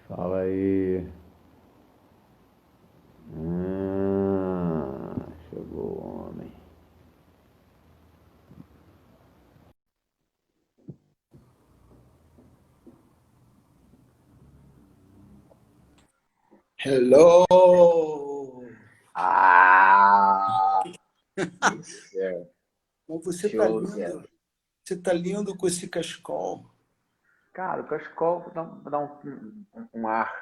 Fala aí. Chegou o homem. Hello! Ah! Isso é. Como você tá Show, lindo. cara. Você tá lindo com esse cachecol. Cara, o cachecol dá um ar.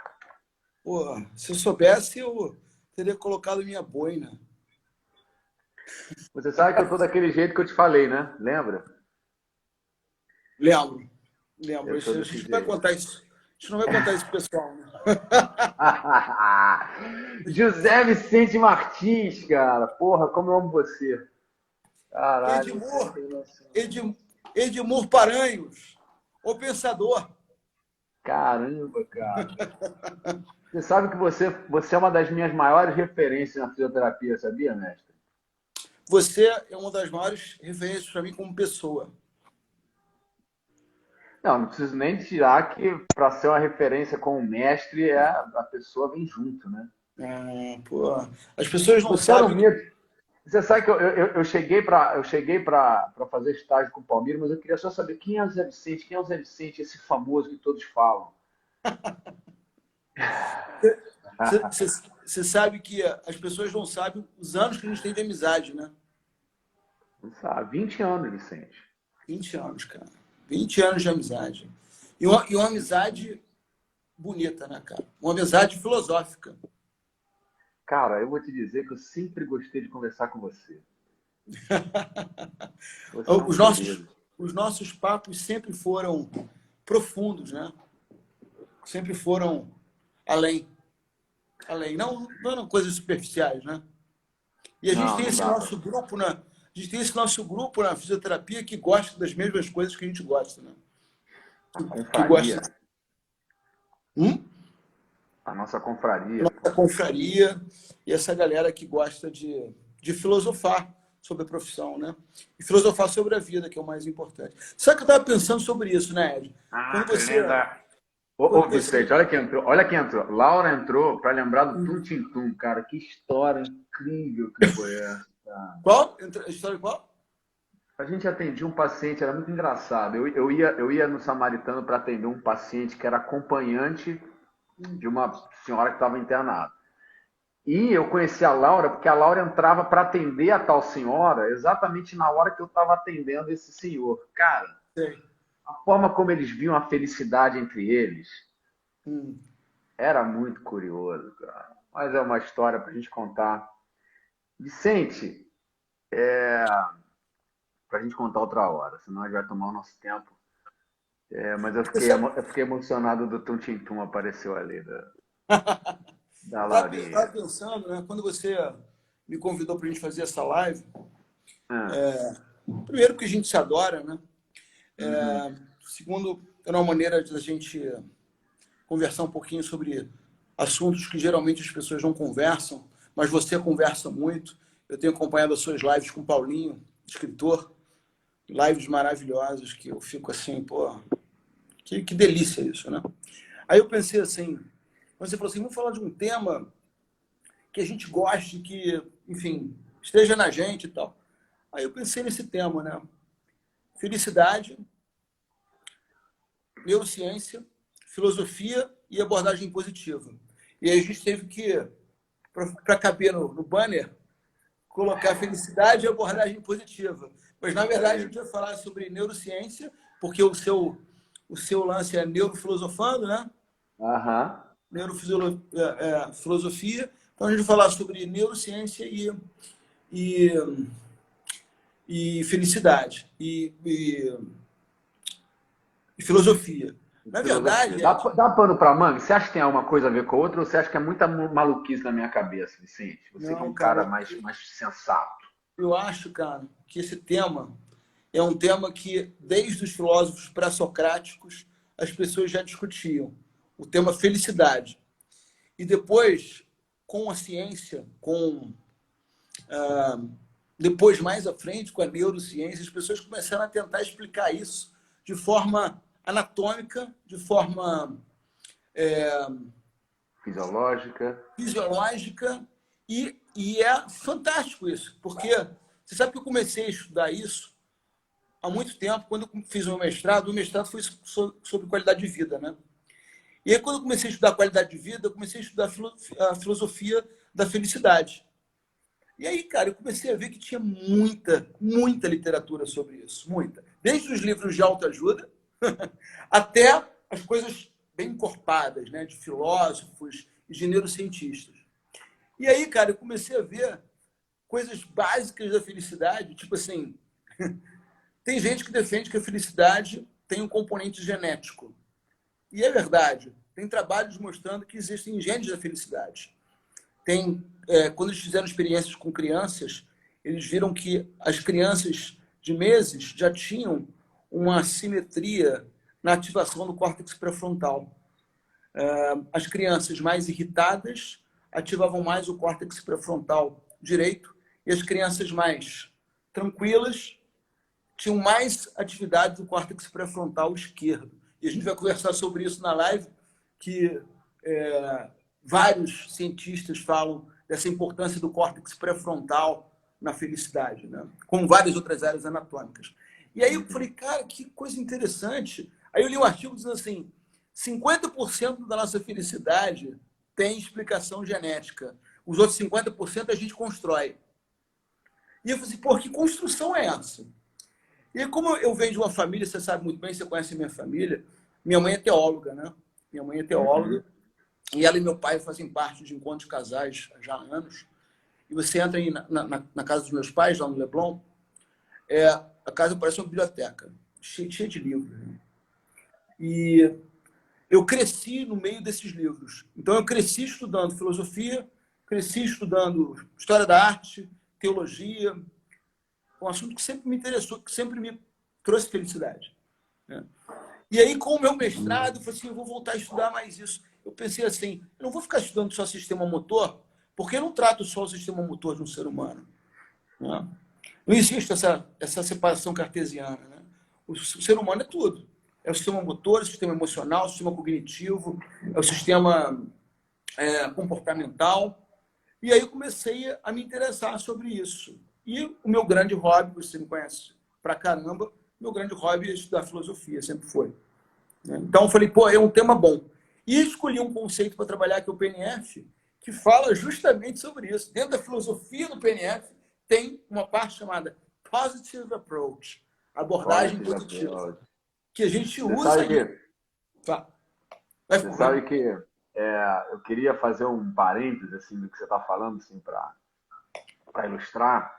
Pô, se eu soubesse, eu teria colocado minha boina. Você sabe que eu tô daquele jeito que eu te falei, né? Lembra? Lembro, lembro. Eu tô A desse gente não vai jeito. contar isso. A gente não vai contar isso pro pessoal, né? José Vicente Martins, cara. Porra, como eu amo você. Caralho, você não Edmur, tem noção. Edmur Paranhos, o pensador. Caramba, cara. Você sabe que você é uma das minhas maiores referências na fisioterapia, sabia, mestre? Você é uma das maiores referências para mim como pessoa. Não preciso nem tirar que para ser uma referência como mestre, a pessoa vem junto, né? Pô, as pessoas não Você era um sabem que mito. Você sabe que eu cheguei para fazer estágio com o Palmeiras, mas eu queria só saber quem é o Zé Vicente, quem é o Zé Vicente, esse famoso que todos falam. você sabe que as pessoas não sabem os anos que a gente tem de amizade, né? Não sabe, 20 anos, Vicente. 20 anos, cara. 20 anos de amizade. E uma amizade bonita, né, cara? Uma amizade filosófica. Cara, eu vou te dizer que eu sempre gostei de conversar com você. Você é um Os nossos, querido. os nossos papos sempre foram profundos, né? Sempre foram além. Além. Não eram coisas superficiais, né? E a gente Não, tem não esse dá para. nosso grupo na, a gente tem esse nosso grupo na fisioterapia que gosta das mesmas coisas que a gente gosta, né? A Que gosta. confraria. Hum? A nossa confraria, Nossa pô. confraria e essa galera que gosta de filosofar sobre a profissão, né? E filosofar sobre a vida, que é o mais importante. Sabe que eu estava pensando sobre isso, né, Ed? Ah, Quando que você, linda. Ô, quando Vicente, você, olha quem entrou. Olha quem entrou. Laura entrou para lembrar do Tum Tim Tum, cara. Que história incrível que foi essa. qual? A história qual? A gente atendia um paciente, era muito engraçado. Eu ia no Samaritano para atender um paciente que era acompanhante de uma senhora que estava internada. E eu conheci a Laura porque a Laura entrava para atender a tal senhora exatamente na hora que eu estava atendendo esse senhor. Cara, Sei. a forma como eles viam a felicidade entre eles Hum. era muito curioso, cara. Mas é uma história para a gente contar. Vicente, para a gente contar outra hora, senão a gente vai tomar o nosso tempo. Mas eu Você fiquei, sabe, eu fiquei emocionado do Tum Tim Tum apareceu ali, da tava Laurinha. pensando, né? Quando você me convidou para a gente fazer essa live, Ah, primeiro porque a gente se adora, né? uhum. Segundo, era uma maneira de a gente conversar um pouquinho sobre assuntos que geralmente as pessoas não conversam, mas você conversa muito. Eu tenho acompanhado as suas lives com o Paulinho, escritor, lives maravilhosas que eu fico assim, pô, que delícia isso, né? Aí eu pensei assim, quando você falou assim, vamos falar de um tema que a gente goste, que, enfim, esteja na gente e tal. Aí eu pensei nesse tema, né? Felicidade, neurociência, filosofia e abordagem positiva. E aí a gente teve que, para caber no banner, colocar felicidade e abordagem positiva. Mas, na É verdade, a gente isso. vai falar sobre neurociência, porque o seu lance é neurofilosofando, né? Aham. Neurofilosofia. Então, a gente vai falar sobre neurociência e, e felicidade e filosofia. Na Filosofia. verdade, Dá pano pra manga? Você acha que tem alguma coisa a ver com a outra ou você acha que é muita maluquice na minha cabeça, Vicente? Você que é não, um cara cara, mais sensato. eu acho, cara, que esse tema é um tema que, desde os filósofos pré-socráticos, as pessoas já discutiam. O tema felicidade. E depois, com a ciência, depois mais à frente, com a neurociência, as pessoas começaram a tentar explicar isso de forma anatômica, de forma Fisiológica. E é fantástico isso, porque você sabe que eu comecei a estudar isso há muito tempo. Quando eu fiz o mestrado foi sobre qualidade de vida, né? E aí, quando eu comecei a estudar qualidade de vida, eu comecei a estudar a filosofia da felicidade. E aí, cara, eu comecei a ver que tinha muita literatura sobre isso, muita. Desde os livros de autoajuda até as coisas bem encorpadas, né, de filósofos e de neurocientistas. E aí, cara, eu comecei a ver coisas básicas da felicidade, tipo assim, tem gente que defende que a felicidade tem um componente genético. E é verdade. Tem trabalhos mostrando que existem genes da felicidade. Quando eles fizeram experiências com crianças, eles viram que as crianças de meses já tinham uma simetria na ativação do córtex pré-frontal. As crianças mais irritadas ativavam mais o córtex pré-frontal direito e as crianças mais tranquilas tinham mais atividade do córtex pré-frontal esquerdo. E a gente vai conversar sobre isso na live, que vários cientistas falam dessa importância do córtex pré-frontal na felicidade, né? Como várias outras áreas anatômicas. E aí eu falei, cara, que coisa interessante. Aí eu li um artigo dizendo assim, 50% da nossa felicidade tem explicação genética. Os outros 50% a gente constrói. E eu falei assim, pô, que construção é essa? E aí, como eu venho de uma família, você sabe muito bem, você conhece a minha família, minha mãe é teóloga, né? Minha mãe é teóloga, e ela e meu pai fazem parte de encontros de casais já há anos. E você entra aí na casa dos meus pais, lá no Leblon, a casa parece uma biblioteca, cheia de livros. Né? E eu cresci no meio desses livros. Então, eu cresci estudando filosofia, cresci estudando história da arte, teologia, um assunto que sempre me interessou, que sempre me trouxe felicidade. Né? E aí, com o meu mestrado, eu falei assim, eu vou voltar a estudar mais isso. Eu pensei assim, eu não vou ficar estudando só sistema motor, porque eu não trato só o sistema motor de um ser humano. Né? Não existe essa separação cartesiana. Né? O ser humano é tudo. É o sistema motor, é o sistema emocional, é o sistema cognitivo, é o sistema comportamental. E aí eu comecei a me interessar sobre isso. E o meu grande hobby, você me conhece pra caramba, meu grande hobby é estudar filosofia, sempre foi. Então eu falei, pô, é um tema bom. E escolhi um conceito para trabalhar, que é o PNF, que fala justamente sobre isso. Dentro da filosofia do PNF tem uma parte chamada Positive Approach, abordagem positiva, que a gente usa... Você sabe que eu queria fazer um parênteses assim, do que você está falando, assim, para ilustrar.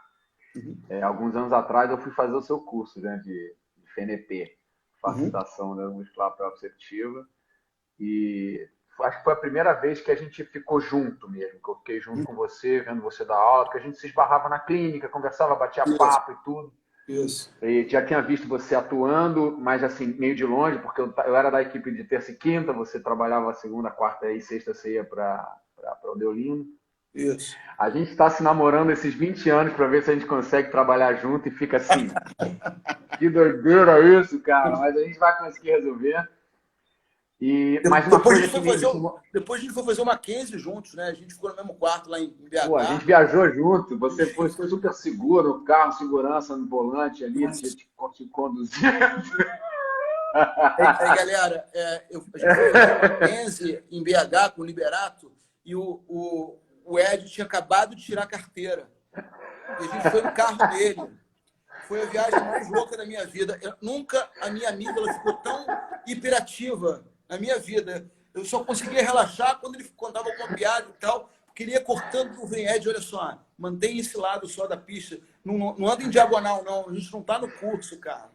Alguns anos atrás eu fui fazer o seu curso, né, de FNP, facilitação neuromuscular proprioceptiva, e acho que foi a primeira vez que a gente ficou junto mesmo, que eu fiquei junto com você, vendo você dar aula, porque a gente se esbarrava na clínica, conversava, batia papo e tudo. Isso. E já tinha visto você atuando, mas assim, meio de longe, porque eu era da equipe de terça e quinta, você trabalhava segunda, quarta e sexta, você ia para o Deolino. Isso. A gente está se namorando esses 20 anos para ver se a gente consegue trabalhar junto e fica assim. Que doideira isso, cara, mas a gente vai conseguir resolver. Mas uma depois, coisa depois a gente foi fazer uma Mackenzie juntos, né? A gente ficou no mesmo quarto lá em BH. Pô, a gente viajou junto, você foi super seguro, no carro, segurança no volante ali, te conduzindo. Aí, galera, a gente foi fazer uma Mackenzie em BH com o Liberato e o Ed tinha acabado de tirar a carteira. E a gente foi no carro dele. Foi a viagem mais louca da minha vida. Nunca a minha amígdala ficou tão hiperativa na minha vida. Eu só conseguia relaxar quando ele contava alguma piada e tal, porque ele ia cortando o Ed, olha só, mantém esse lado só da pista. Não anda em diagonal, não. A gente não tá no curso, cara.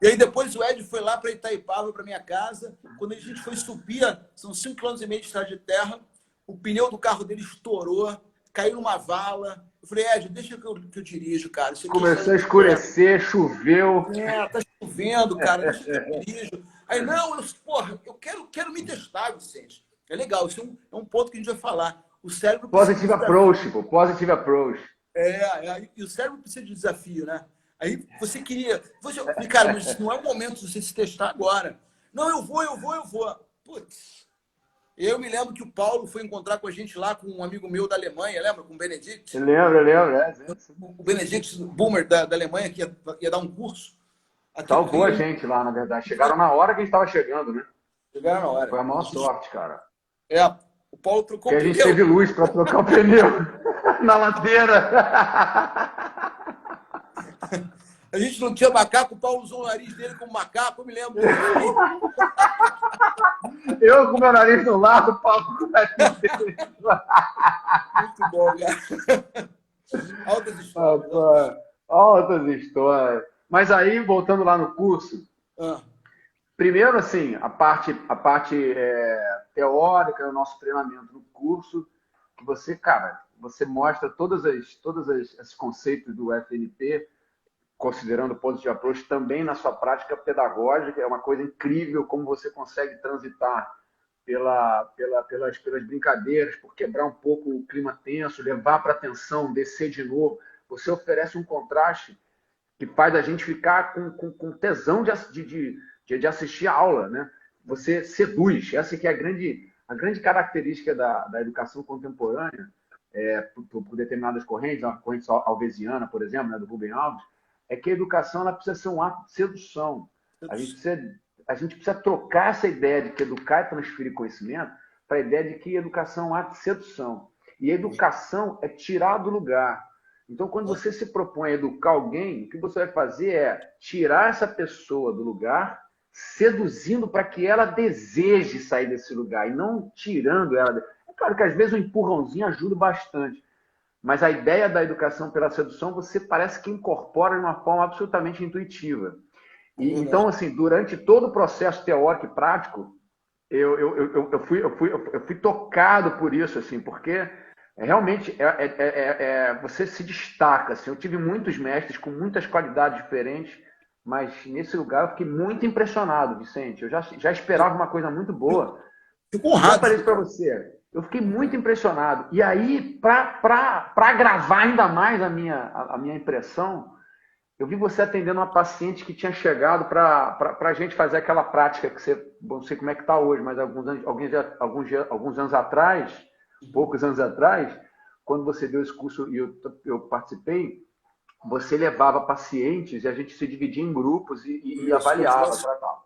E aí depois o Ed foi lá para Itaipava, para minha casa. Quando a gente foi subir, são 5,5 km de estrada de terra, o pneu do carro dele estourou, caiu numa vala. Eu falei, Ed, deixa que eu dirijo, cara. Começou a escurecer, choveu. Tá chovendo, cara, deixa que eu dirijo. Aí, não, porra, eu quero me testar, Vicente. É legal, isso é um ponto que a gente vai falar. O cérebro... Positive approach, pô. Positive approach. E o cérebro precisa de desafio, né? Aí você queria... Cara, mas não é o momento de você se testar agora. Não, eu vou. Putz. Eu me lembro que o Paulo foi encontrar com a gente lá com um amigo meu da Alemanha, lembra? Com o Benedict? Eu lembro. O Benedict Boomer da Alemanha, que ia dar um curso aqui no Salvou a Rio. gente lá, na verdade. Chegaram na hora que a gente estava chegando, né? Chegaram na hora. Foi a maior sorte, cara. O Paulo trocou o pneu. Que a gente teve luz para trocar o pneu na ladeira. A gente não tinha macaco, o Paulo usou o nariz dele como macaco, eu me lembro. Eu com meu nariz no lado, o Paulo com o nariz dele. Muito bom, cara. Altas histórias. Altas histórias. Mas aí, voltando lá no curso, primeiro, assim, a parte teórica do nosso treinamento no curso, que você, cara, você mostra todos esses conceitos do FNP, considerando o Positive Approach, também na sua prática pedagógica. É uma coisa incrível como você consegue transitar pelas brincadeiras, por quebrar um pouco o clima tenso, levar para a atenção, descer de novo. Você oferece um contraste que faz a gente ficar com tesão de assistir a aula, né? Você seduz. Essa que é a grande característica da educação contemporânea, por determinadas correntes, a corrente alvesiana, por exemplo, né, do Rubem Alves, é que a educação ela precisa ser um ato de sedução. A gente precisa trocar essa ideia de que educar é transferir conhecimento para a ideia de que educação é um ato de sedução. E a educação é tirar do lugar. Então, quando você se propõe a educar alguém, o que você vai fazer é tirar essa pessoa do lugar, seduzindo para que ela deseje sair desse lugar e não tirando ela. É claro que às vezes um empurrãozinho ajuda bastante, mas a ideia da educação pela sedução você parece que incorpora de uma forma absolutamente intuitiva. Então, assim, durante todo o processo teórico e prático, eu fui tocado por isso, assim, porque realmente você se destaca. Assim, eu tive muitos mestres com muitas qualidades diferentes, mas nesse lugar eu fiquei muito impressionado, Vicente. Eu já esperava uma coisa muito boa. Fico honrado. Eu falei isso para você. Eu fiquei muito impressionado. E aí, para agravar ainda mais a minha impressão, eu vi você atendendo uma paciente que tinha chegado para a gente fazer aquela prática que você, não sei como é que está hoje, mas alguns anos atrás, poucos anos atrás, quando você deu esse curso e eu participei, você levava pacientes e a gente se dividia em grupos e avaliava, tratava.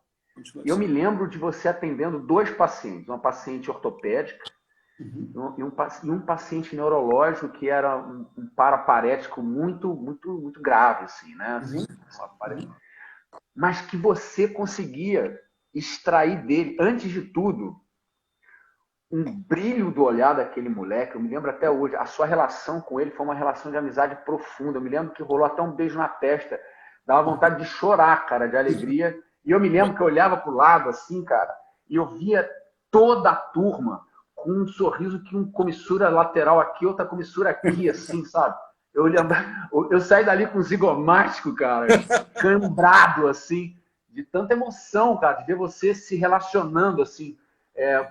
E eu me lembro de você atendendo 2 pacientes, uma paciente ortopédica e um paciente neurológico que era um paraparético muito grave, assim, né? Assim, mas que você conseguia extrair dele, antes de tudo, um brilho do olhar daquele moleque. Eu me lembro até hoje, a sua relação com ele foi uma relação de amizade profunda. Eu me lembro que rolou até um beijo na testa, dava vontade de chorar, cara, de alegria. E eu me lembro que eu olhava para o lado, assim, cara, e eu via toda a turma com um sorriso que uma comissura lateral aqui, outra comissura aqui, assim, sabe? Eu saí dali com zigomático, cara, cambrado, assim, de tanta emoção, cara, de ver você se relacionando, assim.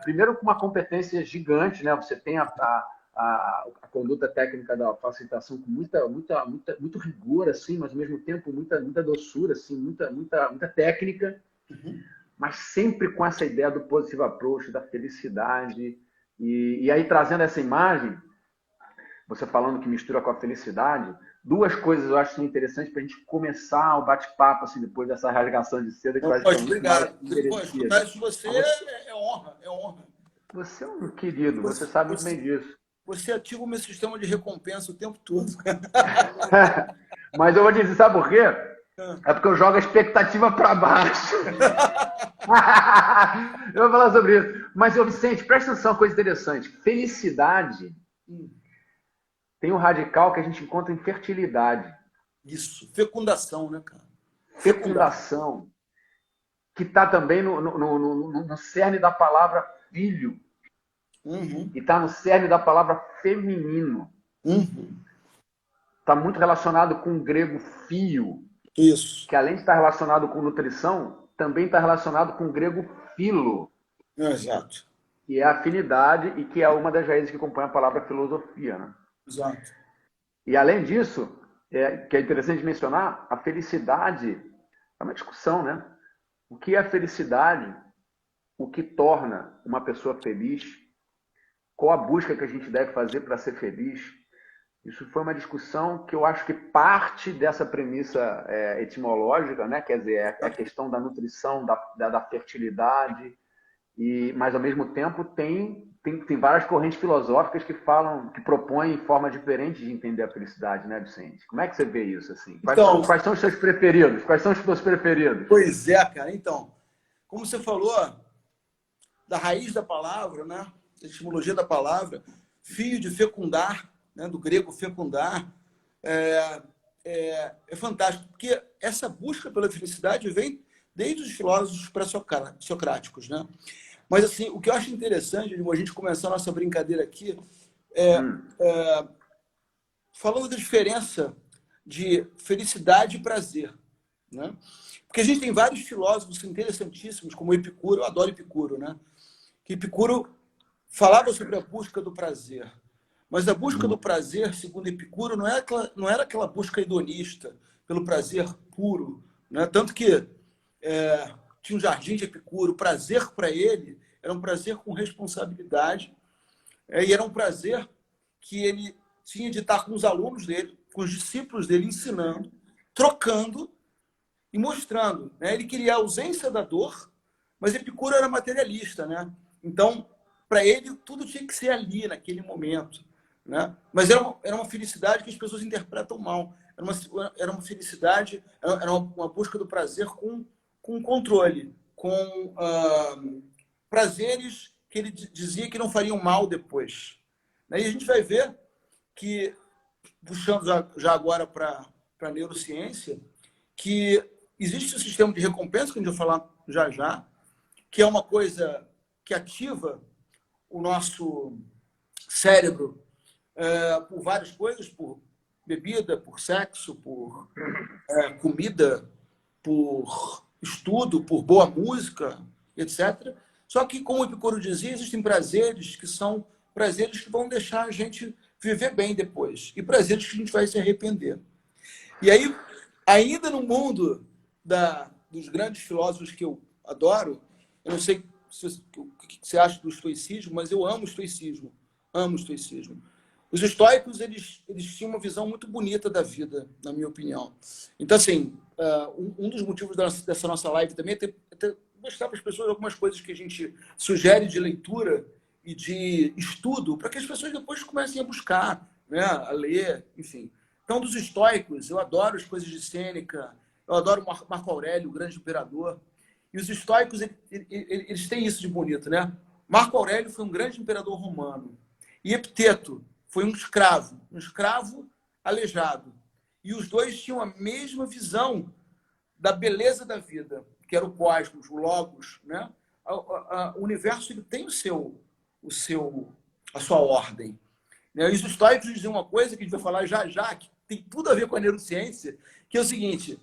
Primeiro com uma competência gigante, né? Você tem a conduta técnica da facilitação com muito rigor, assim, mas ao mesmo tempo muita doçura, assim, muita técnica, mas sempre com essa ideia do positive approach, da felicidade. E aí, trazendo essa imagem, você falando que mistura com a felicidade, 2 coisas eu acho interessantes para a gente começar o bate-papo, assim, depois dessa rasgação de seda que vai ser muito mais interessante. Mas você é honra. Você é um querido, você sabe muito bem disso. Você ativa o meu sistema de recompensa o tempo todo. Mas eu vou dizer, sabe por quê? É porque eu jogo a expectativa para baixo. Eu vou falar sobre isso. Mas, Vicente, presta atenção, coisa interessante. Felicidade tem um radical que a gente encontra em fertilidade. Isso, fecundação, né, cara? Fecundação. Que está também no cerne da palavra filho. E está no cerne da palavra feminino. Está muito relacionado com o grego fio. Isso. Que além de estar relacionado com nutrição, também está relacionado com o grego filo. Exato. Que é afinidade e que é uma das raízes que compõe a palavra filosofia, né? Exato. E além disso, que é interessante mencionar, a felicidade é uma discussão, né? O que é felicidade? o que torna uma pessoa feliz, qual a busca que a gente deve fazer para ser feliz. Isso foi uma discussão que eu acho que parte dessa premissa etimológica, né? Quer dizer, é a questão da nutrição, da fertilidade, mas ao mesmo tempo tem várias correntes filosóficas que falam, que propõem formas diferentes de entender a felicidade, né, Vicente? Como é que você vê isso assim? Quais são os seus preferidos? Quais são os seus preferidos? Pois é, cara. Então, como você falou, da raiz da palavra, né? Da etimologia da palavra, fio de fecundar, né? Do grego fecundar, é fantástico, porque essa busca pela felicidade vem desde os filósofos pré-socráticos, né? Mas, assim, o que eu acho interessante, a gente começar a nossa brincadeira aqui, falando da diferença de felicidade e prazer, né? Porque a gente tem vários filósofos interessantíssimos, como Epicuro, eu adoro Epicuro, né? Que Epicuro falava sobre a busca do prazer. Mas a busca do prazer, segundo Epicuro, não era aquela busca hedonista, pelo prazer puro, né? Tanto que tinha um jardim de Epicuro, o prazer para ele era um prazer com responsabilidade, e era um prazer que ele tinha de estar com os alunos dele, com os discípulos dele, ensinando, trocando e mostrando, né? Ele queria a ausência da dor, mas Epicuro era materialista, né? Então, para ele, tudo tinha que ser ali, naquele momento, né? Mas era uma felicidade que as pessoas interpretam mal. Era uma felicidade, era uma busca do prazer com controle, com prazeres que ele dizia que não fariam mal depois. E a gente vai ver que, puxando já agora para a neurociência, que existe um sistema de recompensa, que a gente vai falar já, que é uma coisa que ativa o nosso cérebro por várias coisas, por bebida, por sexo, por comida, por estudo, por boa música, etc. Só que, como o Epicuro dizia, existem prazeres que são prazeres que vão deixar a gente viver bem depois, e prazeres que a gente vai se arrepender. E aí, ainda no mundo dos grandes filósofos que eu adoro, eu não sei o que você acha do estoicismo, mas eu amo o estoicismo. Amo o estoicismo. Os estoicos, eles tinham uma visão muito bonita da vida, na minha opinião. Então, assim, um dos motivos dessa nossa live também é até mostrar para as pessoas algumas coisas que a gente sugere de leitura e de estudo, para que as pessoas depois comecem a buscar, né, a ler, enfim. Então, dos estoicos, eu adoro as coisas de Sêneca, eu adoro Marco Aurélio, o grande imperador. E os estoicos, eles têm isso de bonito, né? Marco Aurélio foi um grande imperador romano. E Epiteto foi um escravo aleijado. E os dois tinham a mesma visão da beleza da vida, que era o cosmos, o logos, né? O universo, ele tem a sua ordem. E os estoicos dizem uma coisa que a gente vai falar já, que tem tudo a ver com a neurociência, que é o seguinte: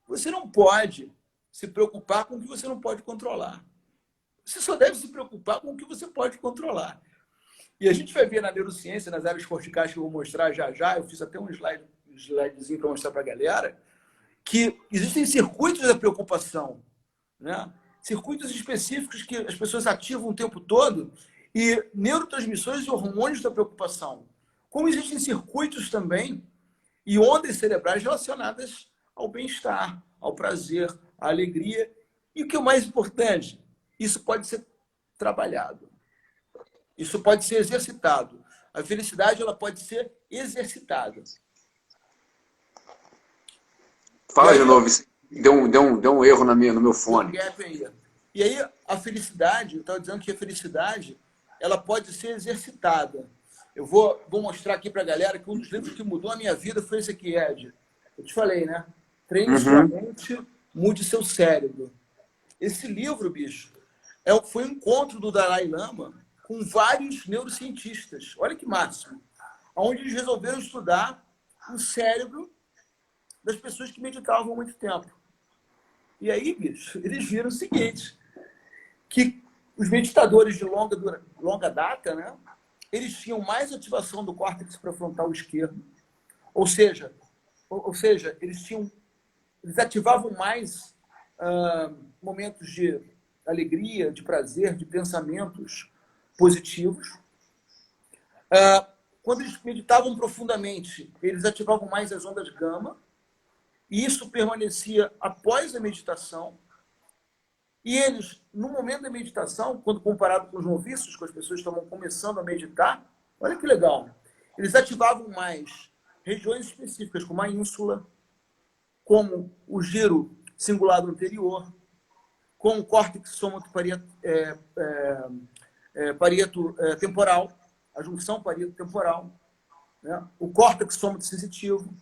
você não pode se preocupar com o que você não pode controlar. Você só deve se preocupar com o que você pode controlar. E a gente vai ver na neurociência, nas áreas corticais que eu vou mostrar já, eu fiz até um slidezinho para mostrar para a galera, que existem circuitos da preocupação, né? Circuitos específicos que as pessoas ativam o tempo todo, e neurotransmissores e hormônios da preocupação. Como existem circuitos também e ondas cerebrais relacionadas ao bem-estar, ao prazer, à alegria. E o que é o mais importante? Isso pode ser trabalhado. Isso pode ser exercitado. A felicidade, ela pode ser exercitada. Fala de novo. Deu um erro no meu fone. E aí, a felicidade, eu estava dizendo que a felicidade, ela pode ser exercitada. Eu vou mostrar aqui para a galera que um dos livros que mudou a minha vida foi esse aqui, Ed. Eu te falei, né? Treine sua mente, mude seu cérebro. Esse livro, bicho, foi um encontro do Dalai Lama com vários neurocientistas. Olha que máximo. Onde eles resolveram estudar o cérebro das pessoas que meditavam há muito tempo. E aí, bicho, eles viram o seguinte, que os meditadores de longa data, né, eles tinham mais ativação do córtex pré-frontal esquerdo, ou seja, eles ativavam mais momentos de alegria, de prazer, de pensamentos positivos. Quando eles meditavam profundamente, eles ativavam mais as ondas gama, e isso permanecia após a meditação. E eles, no momento da meditação, quando comparado com os noviços, com as pessoas que estavam começando a meditar, olha que legal, eles ativavam mais regiões específicas, como a ínsula, como o giro cingulado anterior, com o córtex somato-parieto temporal, a junção parieto-temporal, né? O córtex somato-sensitivo,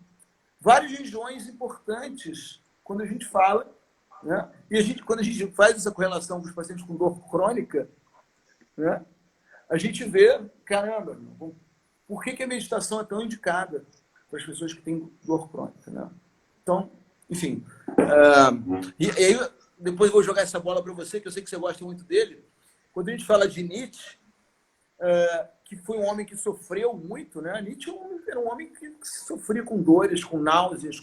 várias regiões importantes quando a gente fala, né? E quando a gente faz essa correlação com os pacientes com dor crônica, né? A gente vê, caramba, por que a meditação é tão indicada para as pessoas que têm dor crônica, né? Então, enfim. E aí, depois eu vou jogar essa bola para você, que eu sei que você gosta muito dele. Quando a gente fala de Nietzsche, que foi um homem que sofreu muito, né? Nietzsche era um homem que sofria com dores, com náuseas,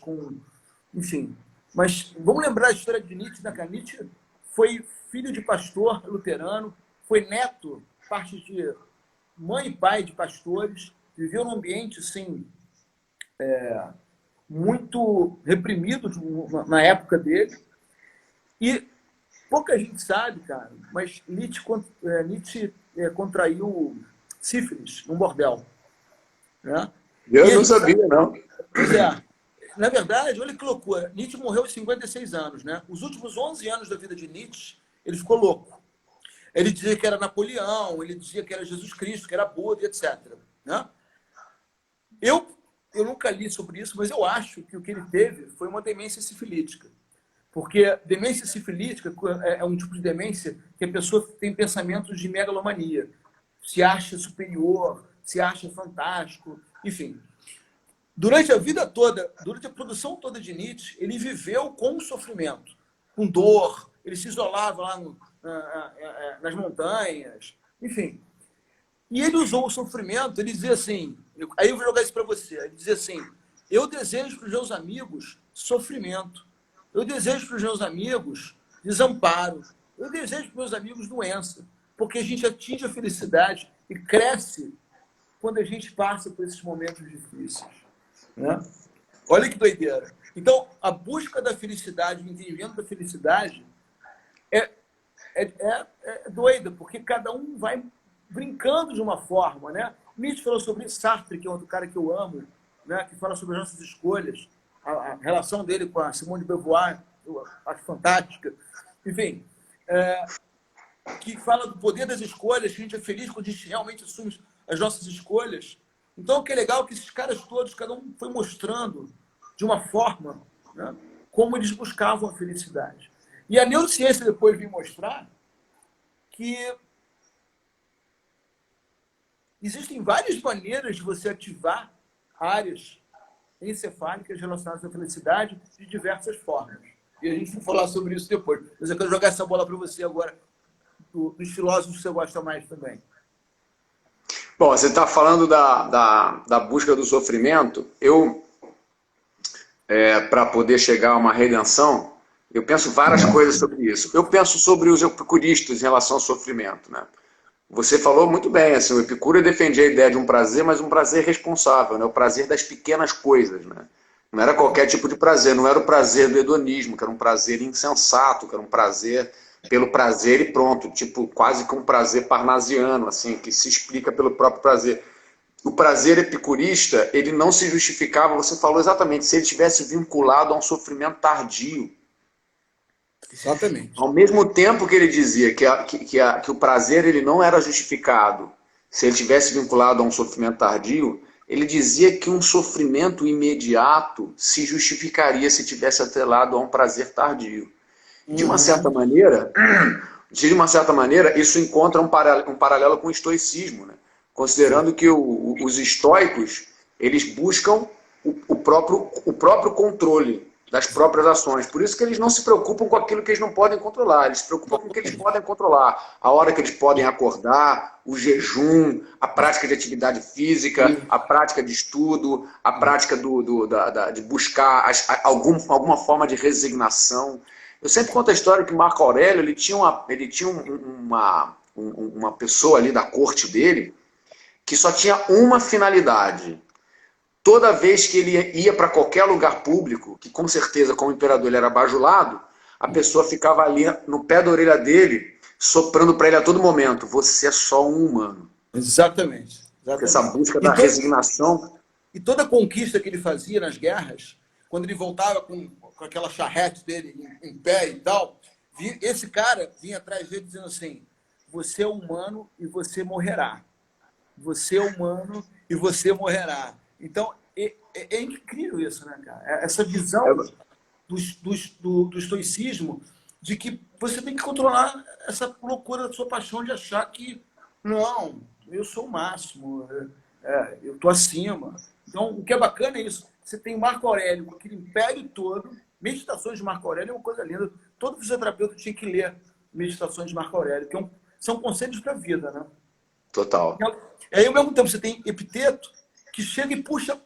enfim. Mas vamos lembrar a história de Nietzsche, né? Nietzsche foi filho de pastor luterano, foi neto, parte de mãe e pai de pastores, viveu num ambiente, assim, muito reprimido na época dele. E pouca gente sabe, cara, mas Nietzsche contraiu sífilis num bordel, né? Eu não sabia, não. Pois é. Na verdade, olha que loucura. Nietzsche morreu aos 56 anos, né? Os últimos 11 anos da vida de Nietzsche, ele ficou louco. Ele dizia que era Napoleão, ele dizia que era Jesus Cristo, que era Buda, etc. Né? Eu nunca li sobre isso, mas eu acho que o que ele teve foi uma demência sifilítica. Porque demência sifilítica é um tipo de demência que a pessoa tem pensamentos de megalomania. Se acha superior, se acha fantástico, enfim. Durante a vida toda, durante a produção toda de Nietzsche, ele viveu com o sofrimento, com dor, ele se isolava lá nas montanhas, enfim. E ele usou o sofrimento, ele dizia assim, aí eu vou jogar isso para você, ele dizia assim, eu desejo para os meus amigos sofrimento, eu desejo para os meus amigos desamparo, eu desejo para os meus amigos doença, porque a gente atinge a felicidade e cresce quando a gente passa por esses momentos difíceis. Né? Olha que doideira. Então, a busca da felicidade, o entendimento da felicidade é doida, porque cada um vai brincando de uma forma, né? Nietzsche falou sobre isso, Sartre, que é outro cara que eu amo, né? Que fala sobre as nossas escolhas, a relação dele com a Simone de Beauvoir, eu acho fantástica. Enfim, que fala do poder das escolhas, que a gente é feliz quando a gente realmente assume as nossas escolhas. Então, o que é legal é que esses caras todos, cada um foi mostrando de uma forma, né, como eles buscavam a felicidade. E a neurociência depois veio mostrar que existem várias maneiras de você ativar áreas encefálicas relacionadas à felicidade de diversas formas. E a gente vai falar sobre isso depois. Mas eu quero jogar essa bola para você agora, dos filósofos que você gosta mais também. Bom, você está falando da busca do sofrimento. Para poder chegar a uma redenção, eu penso várias coisas sobre isso. Eu penso sobre os epicuristas em relação ao sofrimento, né? Você falou muito bem, assim, o Epicuro defendia a ideia de um prazer, mas um prazer responsável, né? O prazer das pequenas coisas, né? Não era qualquer tipo de prazer, não era o prazer do hedonismo, que era um prazer insensato, que era um prazer pelo prazer e pronto, tipo quase que um prazer parnasiano, assim, que se explica pelo próprio prazer. O prazer epicurista, ele não se justificava, você falou exatamente, se ele tivesse vinculado a um sofrimento tardio. Exatamente. Ao mesmo tempo que ele dizia que o prazer ele não era justificado se ele tivesse vinculado a um sofrimento tardio, ele dizia que um sofrimento imediato se justificaria se tivesse atrelado a um prazer tardio. De uma certa maneira, isso encontra um paralelo com o estoicismo, né? Considerando que os estoicos eles buscam o próprio controle das próprias ações. Por isso que eles não se preocupam com aquilo que eles não podem controlar. Eles se preocupam com o que eles podem controlar. A hora que eles podem acordar, o jejum, a prática de atividade física, a prática de estudo, a prática de buscar alguma forma de resignação. Eu sempre conto a história que Marco Aurélio ele tinha uma pessoa ali da corte dele que só tinha uma finalidade. Toda vez que ele ia para qualquer lugar público, que com certeza, como imperador, ele era bajulado, a pessoa ficava ali no pé da orelha dele, soprando para ele a todo momento: você é só um humano. Exatamente. Essa busca da resignação. E toda a conquista que ele fazia nas guerras, quando ele voltava com aquela charrete dele em pé e tal, esse cara vinha atrás dele dizendo assim: você é humano e você morrerá. Você é humano e você morrerá. Então, é incrível isso, né, cara? Essa visão do estoicismo de que você tem que controlar essa loucura da sua paixão de achar que, não, eu sou o máximo, eu estou acima. Então, o que é bacana é isso. Você tem Marco Aurélio, com aquele império todo. Meditações de Marco Aurélio é uma coisa linda. Todo fisioterapeuta tinha que ler Meditações de Marco Aurélio, que são conselhos para a vida, né? Total. E aí, ao mesmo tempo, você tem Epiteto, que chega e puxa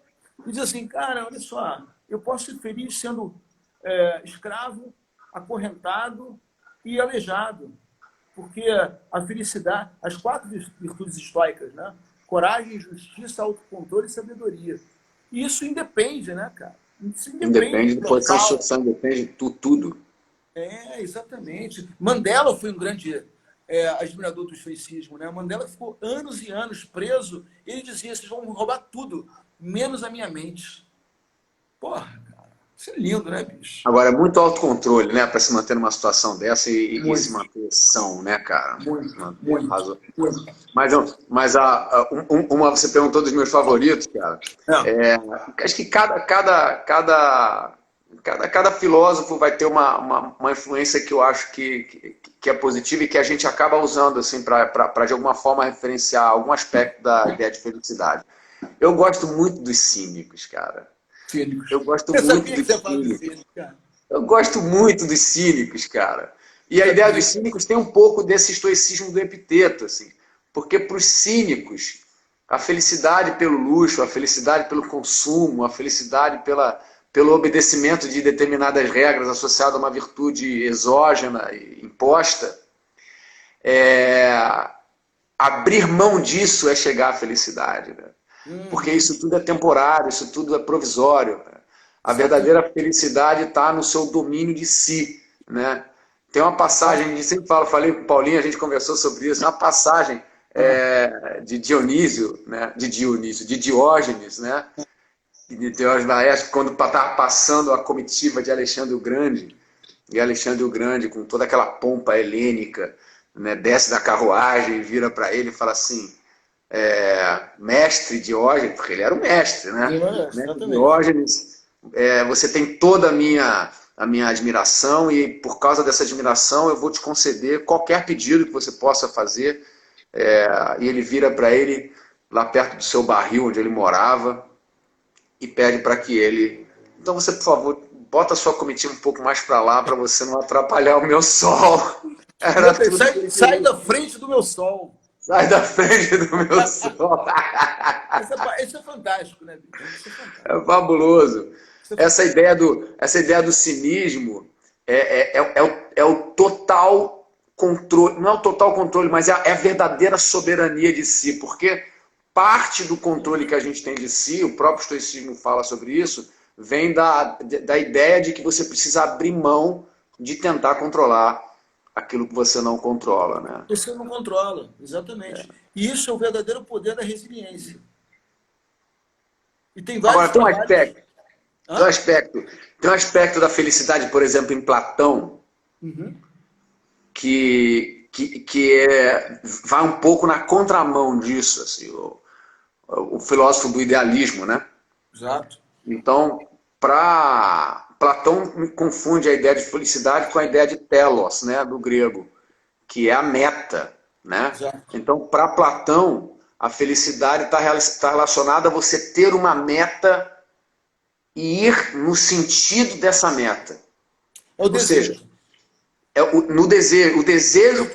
e diz assim: cara, olha só, eu posso ser feliz sendo escravo, acorrentado e aleijado. Porque a felicidade, as 4 virtudes estoicas, né? Coragem, justiça, autocontrole e sabedoria. E isso independe, né, cara? Isso independe da posição social, independe de tudo. Exatamente. Mandela foi um grande admirador do estoicismo, né? Mandela ficou anos e anos preso. Ele dizia: vocês vão roubar tudo, menos a minha mente. Porra, cara, isso é lindo, né, bicho? Agora, é muito autocontrole, né, para se manter numa situação dessa e se manter são, né, cara? Muito. Mas você perguntou dos meus favoritos, cara. Acho que cada filósofo vai ter uma influência que eu acho que é positiva e que a gente acaba usando assim para de alguma forma referenciar algum aspecto da ideia de felicidade. Eu gosto muito dos cínicos, cara. Eu gosto muito dos cínicos, cara. E a ideia dos cínicos tem um pouco desse estoicismo do Epiteto, assim, porque para os cínicos a felicidade pelo luxo, a felicidade pelo consumo, a felicidade pelo obedecimento de determinadas regras associado a uma virtude exógena e imposta, abrir mão disso é chegar à felicidade, né? Porque isso tudo é temporário, isso tudo é provisório. Né? A verdadeira felicidade está no seu domínio de si, né? Tem uma passagem, a gente sempre falei com o Paulinho, a gente conversou sobre isso, uma passagem de Dionísio, né? de Diógenes, né? De Diógenes Laércio, quando estava passando a comitiva de Alexandre o Grande, e Alexandre o Grande, com toda aquela pompa helênica, né? Desce da carruagem, vira para ele e fala assim: mestre Diógenes, porque ele era o mestre, né? Mestre Diógenes, você tem toda a minha admiração e por causa dessa admiração eu vou te conceder qualquer pedido que você possa fazer. E ele vira para ele lá perto do seu barril onde ele morava e pede para que ele: então você, por favor, bota a sua comitiva um pouco mais para lá para você não atrapalhar o meu sol. Sai da frente do meu sol. Sai da frente do meu sol. Isso é fantástico, né, bicho? É fabuloso. Essa ideia do cinismo é o total controle, não é o total controle, mas é a verdadeira soberania de si, porque parte do controle que a gente tem de si, o próprio estoicismo fala sobre isso, vem da ideia de que você precisa abrir mão de tentar controlar aquilo que você não controla, né? Você não controla, exatamente. E isso é o verdadeiro poder da resiliência. E tem vários. Agora, tem um aspecto da felicidade, por exemplo, em Platão, que vai um pouco na contramão disso, assim, o filósofo do idealismo, né? Exato. Então, Platão confunde a ideia de felicidade com a ideia de telos, né, do grego, que é a meta, né? Exato. Então, para Platão, a felicidade está relacionada a você ter uma meta e ir no sentido dessa meta. É o desejo. Ou seja, o desejo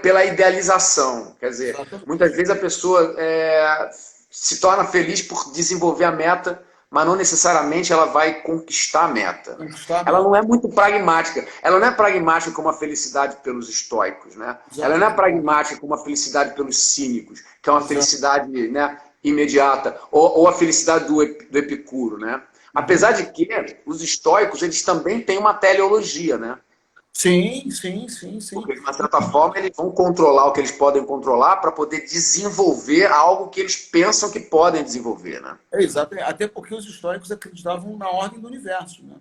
pela idealização. Quer dizer, muitas vezes a pessoa se torna feliz por desenvolver a meta, mas não necessariamente ela vai conquistar a meta. Conquistar a Ela meta. não é muito pragmática. Ela não é pragmática como a felicidade pelos estoicos, né? Ela não é pragmática como a felicidade pelos cínicos, que é uma felicidade, né, imediata, ou a felicidade do Epicuro, né? Apesar de que os estoicos, eles também têm uma teleologia, né? Sim, sim, sim, sim. Porque, de uma certa forma, eles vão controlar o que eles podem controlar para poder desenvolver algo que eles pensam que podem desenvolver, né? É, exato. Até porque os históricos acreditavam na ordem do universo, né?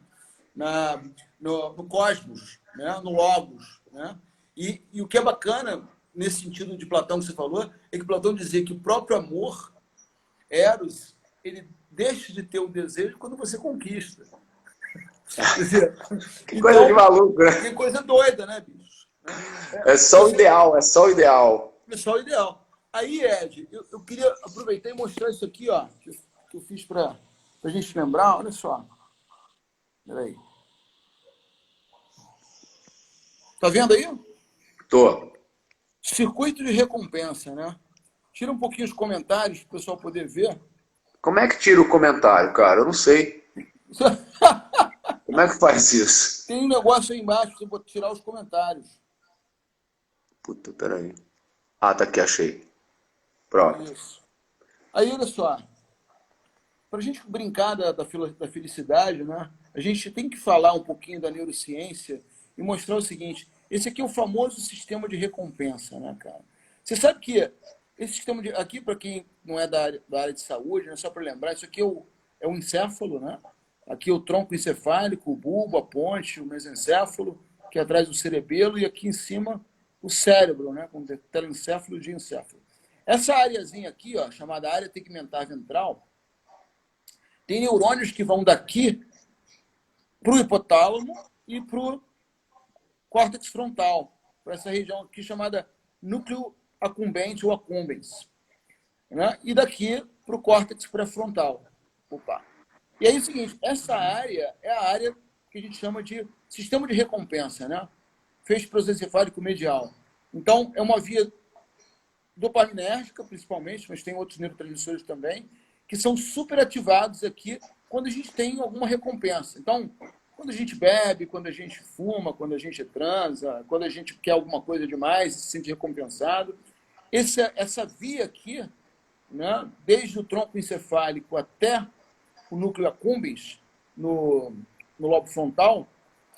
No cosmos, né? No logos. Né? E o que é bacana, nesse sentido de Platão que você falou, é que Platão dizia que o próprio amor, Eros, ele deixa de ter o desejo quando você conquista. Quer dizer, Que coisa de maluco, né? Que coisa doida, né, bicho? É só o ideal, é só o ideal. É só o ideal. Aí, Ed, eu queria aproveitar e mostrar isso aqui, ó, que eu fiz para a gente lembrar. Olha só. Peraí. Tá vendo aí? Tô. Circuito de recompensa, né? Tira um pouquinho os comentários para o pessoal poder ver. Como é que tira o comentário, cara? Eu não sei. Como é que faz isso? Tem um negócio aí embaixo para você tirar os comentários. Puta, peraí. Ah, tá aqui, achei. Pronto. Isso. Aí, olha só. Para a gente brincar da felicidade, né? A gente tem que falar um pouquinho da neurociência e mostrar o seguinte: esse aqui é o famoso sistema de recompensa, né, cara? Você sabe que esse sistema de. Aqui, para quem não é da área de saúde, né, só para lembrar, isso aqui é o encéfalo, né? Aqui é o tronco encefálico, o bulbo, a ponte, o mesencéfalo, que é atrás do cerebelo, e aqui em cima o cérebro, né? Com telencéfalo e diencéfalo. Essa areazinha aqui, ó, chamada área tegmentar ventral, tem neurônios que vão daqui para o hipotálamo e para o córtex frontal, para essa região aqui chamada núcleo accumbente ou accumbens. Né? E daqui para o córtex pré-frontal. Opa. E aí é o seguinte, essa área é a área que a gente chama de sistema de recompensa, né? Feixe prosencefálico medial. Então, é uma via dopaminérgica, principalmente, mas tem outros neurotransmissores também, que são superativados aqui quando a gente tem alguma recompensa. Então, quando a gente bebe, quando a gente fuma, quando a gente transa, quando a gente quer alguma coisa demais e se sente recompensado, essa via aqui, né, desde o tronco encefálico até o núcleo accumbens, no lobo frontal,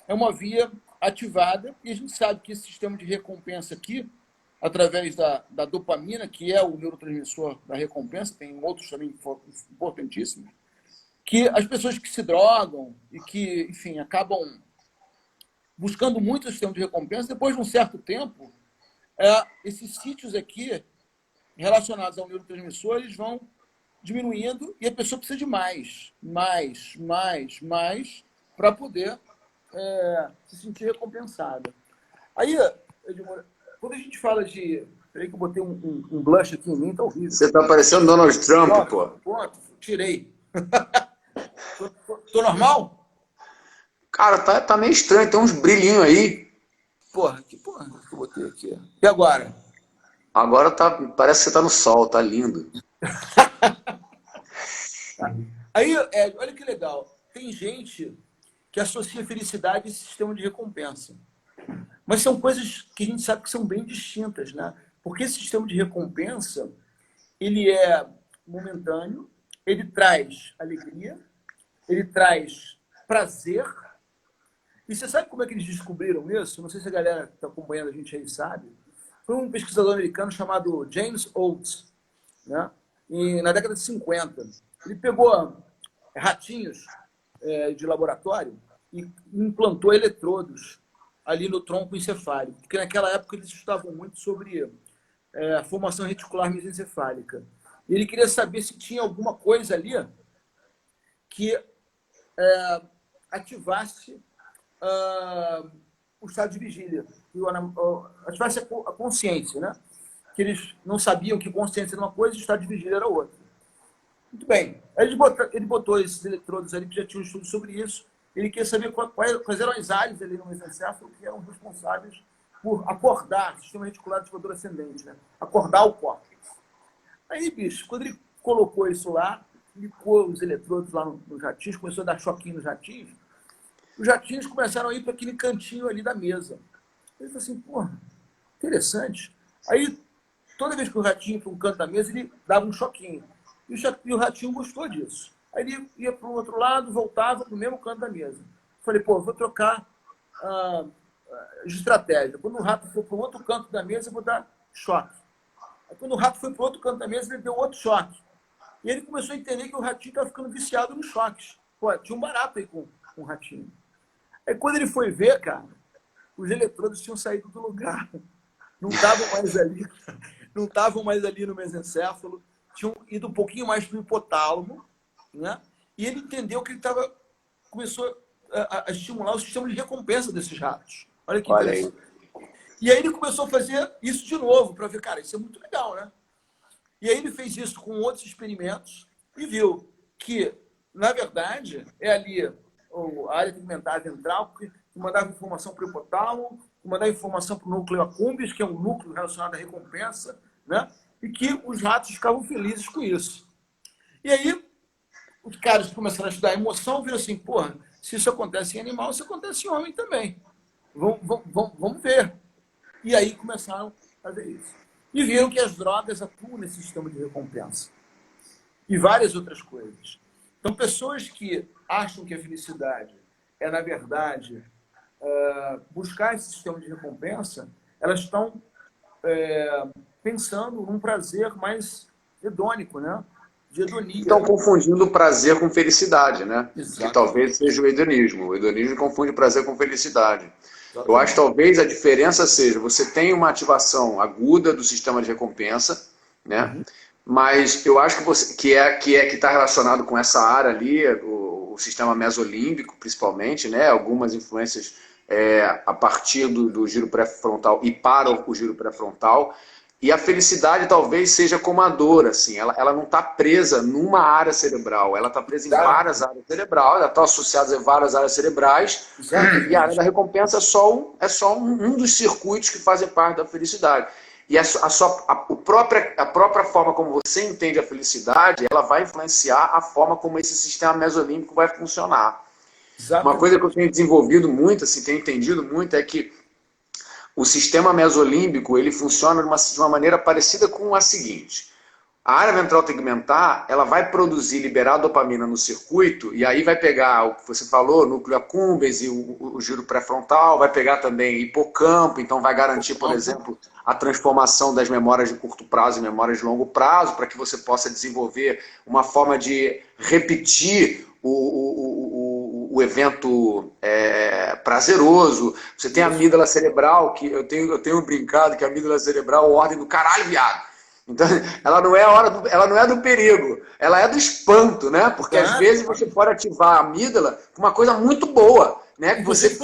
é uma via ativada e a gente sabe que esse sistema de recompensa aqui, através da dopamina, que é o neurotransmissor da recompensa, tem outros também importantíssimos, que as pessoas que se drogam e que, enfim, acabam buscando muito o sistema de recompensa, depois de um certo tempo, esses sítios aqui relacionados ao neurotransmissor, eles vão diminuindo e a pessoa precisa de mais, para poder se sentir recompensada. Aí, Edmur, quando a gente fala de... Peraí que eu botei um blush aqui em mim, tá horrível. Você tá parecendo Donald Trump, pô. Pronto, tirei. Tô normal? Cara, tá meio estranho, tem uns brilhinhos aí. Porra que eu botei aqui? E agora? Agora parece que você tá no sol, tá lindo. Aí, olha que legal. Tem gente que associa felicidade a esse sistema de recompensa. Mas são coisas que a gente sabe que são bem distintas, né? Porque esse sistema de recompensa, ele é momentâneo, ele traz alegria, ele traz prazer. E você sabe como é que eles descobriram isso? Não sei se a galera que está acompanhando a gente aí sabe. Foi um pesquisador americano chamado James Oates, né? E na década de 50. Ele pegou ratinhos de laboratório e implantou eletrodos ali no tronco encefálico, porque naquela época eles estudavam muito sobre a formação reticular mesencefálica. E ele queria saber se tinha alguma coisa ali que ativasse o estado de vigília, que ativasse a consciência, né? Que eles não sabiam que consciência era uma coisa e o estado de vigília era outra. Muito bem. Aí ele botou esses eletrodos ali, que já tinha um estudo sobre isso. Ele queria saber quais eram as áreas ali no mesencéfalo que eram responsáveis por acordar o sistema reticular ativador ascendente, né? Acordar o córtex. Aí, bicho, quando ele colocou isso lá, ligou os eletrodos lá nos ratinhos, começou a dar choquinho nos ratinhos, os ratinhos começaram a ir para aquele cantinho ali da mesa. Ele falou assim, porra, interessante. Aí, toda vez que o ratinho ia para um canto da mesa, ele dava um choquinho. E o ratinho gostou disso. Aí ele ia para o outro lado, voltava para o mesmo canto da mesa. Falei, pô, vou trocar de estratégia. Quando o rato for para o outro canto da mesa, eu vou dar choque. Aí, quando o rato foi para o outro canto da mesa, ele deu outro choque. E ele começou a entender que o ratinho estava ficando viciado nos choques. Pô, tinha um barato aí com o ratinho. Aí, quando ele foi ver, cara, os eletrodos tinham saído do lugar. Não estavam mais ali. Não estavam mais ali no mesencéfalo. Tinham ido um pouquinho mais para o hipotálamo, né? E ele entendeu que ele começou a estimular o sistema de recompensa desses ratos. Olha que interessante. E aí ele começou a fazer isso de novo, para ver, cara, isso é muito legal, né? E aí ele fez isso com outros experimentos e viu que, na verdade, é ali a área tegmentar ventral que mandava informação para o hipotálamo, que mandava informação para o núcleo accumbens, que é um núcleo relacionado à recompensa, né? E que os ratos ficavam felizes com isso. E aí, os caras começaram a estudar a emoção, viram assim, porra, se isso acontece em animal, isso acontece em homem também. Vamos ver. E aí começaram a fazer isso. E viram que as drogas atuam nesse sistema de recompensa. E várias outras coisas. Então, pessoas que acham que a felicidade é, na verdade, buscar esse sistema de recompensa, elas estão pensando num prazer mais hedônico, né? De hedonia. Estão confundindo prazer com felicidade, né? Exatamente. Que talvez seja o hedonismo. O hedonismo confunde prazer com felicidade. Eu acho que talvez a diferença seja, você tem uma ativação aguda do sistema de recompensa, né? Uhum. Mas eu acho que está relacionado com essa área ali, o sistema mesolímbico, principalmente, né? Algumas influências a partir do giro pré-frontal e para o giro pré-frontal. E a felicidade talvez seja como a dor, assim, ela não está presa numa área cerebral, ela está presa em várias áreas cerebrais, ela está associada a várias áreas cerebrais. Exatamente. E a área da recompensa é só um dos circuitos que fazem parte da felicidade. E a própria forma como você entende a felicidade, ela vai influenciar a forma como esse sistema mesolímbico vai funcionar. Exatamente. Uma coisa que eu tenho desenvolvido muito, assim, tenho entendido muito, é que o sistema mesolímbico ele funciona de uma maneira parecida com a seguinte. A área ventral tegmentar ela vai liberar dopamina no circuito e aí vai pegar o que você falou, núcleo accumbens e o giro pré-frontal, vai pegar também hipocampo, então vai garantir, por exemplo, a transformação das memórias de curto prazo em memórias de longo prazo, para que você possa desenvolver uma forma de repetir o evento prazeroso. Você tem a amígdala cerebral, que eu tenho brincado que a amígdala cerebral é a ordem do caralho, viado. Então, ela não é do perigo, ela é do espanto, né? Porque às vezes você pode ativar a amígdala com uma coisa muito boa, né? Que você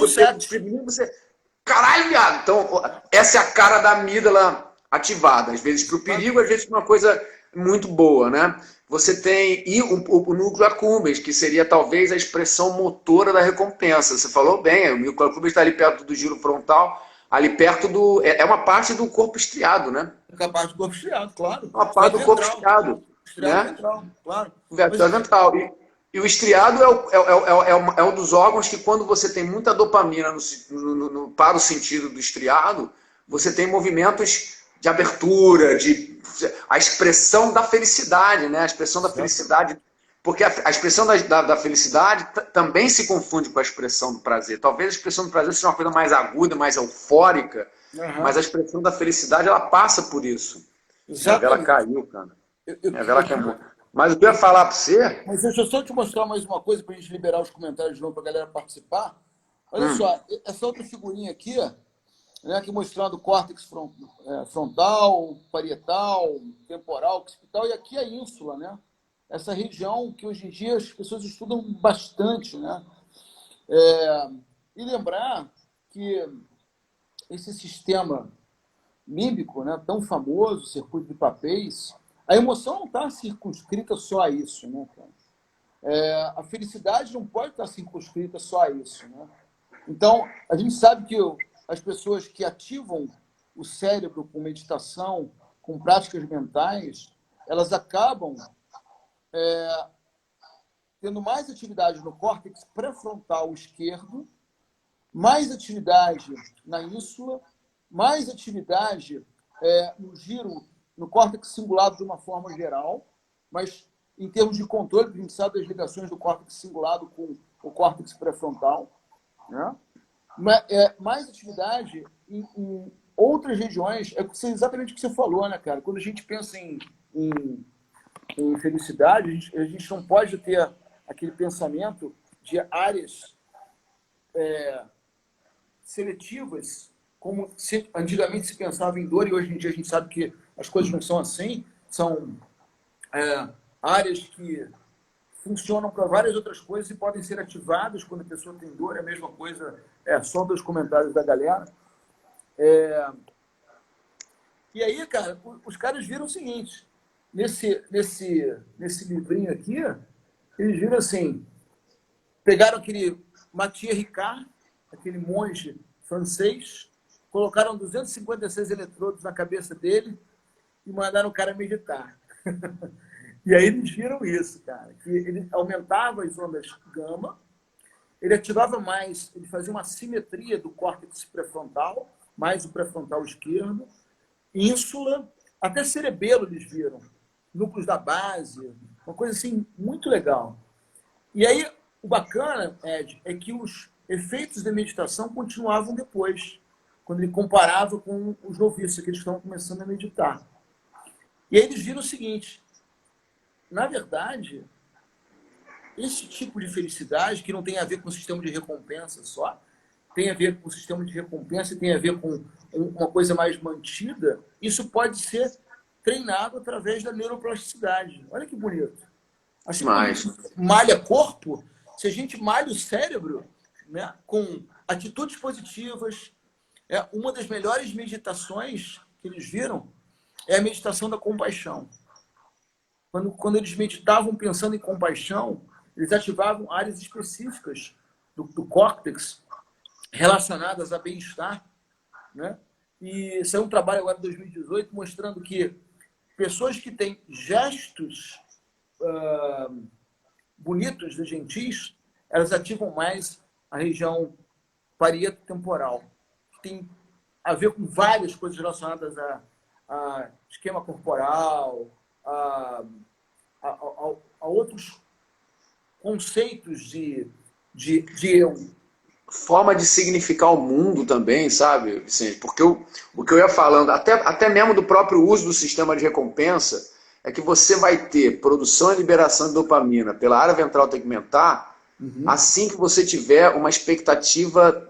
caralho, viado. Então, essa é a cara da amígdala ativada, às vezes para o perigo, às vezes para uma coisa muito boa, né? Você tem o núcleo accumbens, que seria talvez a expressão motora da recompensa. Você falou bem, o núcleo accumbens está ali perto do giro frontal, ali perto do... É uma parte do corpo estriado, né? É uma parte do corpo estriado, claro. Uma parte do corpo estriado. Estriado ventral, claro. Estriado ventral. E o estriado é um dos órgãos que quando você tem muita dopamina para o sentido do estriado, você tem movimentos de abertura, a expressão da felicidade, né? A expressão da felicidade, porque a expressão da felicidade também se confunde com a expressão do prazer. Talvez a expressão do prazer seja uma coisa mais aguda, mais eufórica, mas a expressão da felicidade, ela passa por isso. Minha vela caiu, cara. Minha vela caiu. Mas o que eu ia falar para você... Mas deixa eu só te mostrar mais uma coisa para a gente liberar os comentários de novo para a galera participar. Olha só, essa outra figurinha aqui, né, aqui mostrando o córtex frontal, parietal, temporal, occipital, e aqui a ínsula, né? Essa região que hoje em dia as pessoas estudam bastante, né? E lembrar que esse sistema límbico, né, tão famoso, circuito de papéis, a emoção não está circunscrita só a isso, né, cara? A felicidade não pode estar circunscrita só a isso, né? Então, a gente sabe que as pessoas que ativam o cérebro com meditação, com práticas mentais, elas acabam tendo mais atividade no córtex pré-frontal esquerdo, mais atividade na ínsula, mais atividade no giro, no córtex cingulado de uma forma geral, mas em termos de controle, a gente sabe das ligações do córtex cingulado com o córtex pré-frontal, né? Mais atividade em outras regiões, exatamente o que você falou, né, cara? Quando a gente pensa em felicidade, a gente não pode ter aquele pensamento de áreas seletivas, como antigamente se pensava em dor, e hoje em dia a gente sabe que as coisas não são assim, são áreas que funcionam para várias outras coisas e podem ser ativadas quando a pessoa tem dor, é a mesma coisa, só dos comentários da galera. E aí, cara, os caras viram o seguinte, nesse livrinho aqui, eles viram assim, pegaram aquele Mathieu Ricard, aquele monge francês, colocaram 256 eletrodos na cabeça dele e mandaram o cara meditar. E aí eles viram isso, cara, que ele aumentava as ondas gama, ele ativava mais, ele fazia uma simetria do córtex pré-frontal, mais o pré-frontal esquerdo, ínsula, até cerebelo eles viram, núcleos da base, uma coisa assim muito legal. E aí, o bacana, Ed, é que os efeitos da meditação continuavam depois, quando ele comparava com os noviços, que eles estavam começando a meditar. E aí eles viram o seguinte, na verdade, esse tipo de felicidade, que não tem a ver com o sistema de recompensa só, tem a ver com o sistema de recompensa, tem a ver com uma coisa mais mantida, isso pode ser treinado através da neuroplasticidade. Olha que bonito. Assim como a gente malha corpo, se a gente malha o cérebro, né, com atitudes positivas, uma das melhores meditações que eles viram é a meditação da compaixão. Quando eles meditavam pensando em compaixão, eles ativavam áreas específicas do córtex relacionadas a bem-estar, né? E saiu um trabalho agora em 2018 mostrando que pessoas que têm gestos bonitos e gentis, elas ativam mais a região parieto-temporal, que tem a ver com várias coisas relacionadas a esquema corporal, a outros conceitos de eu. Forma de significar o mundo também, sabe, Vicente? Porque o que eu ia falando, até mesmo do próprio uso do sistema de recompensa, é que você vai ter produção e liberação de dopamina pela área ventral tegmentar, assim que você tiver uma expectativa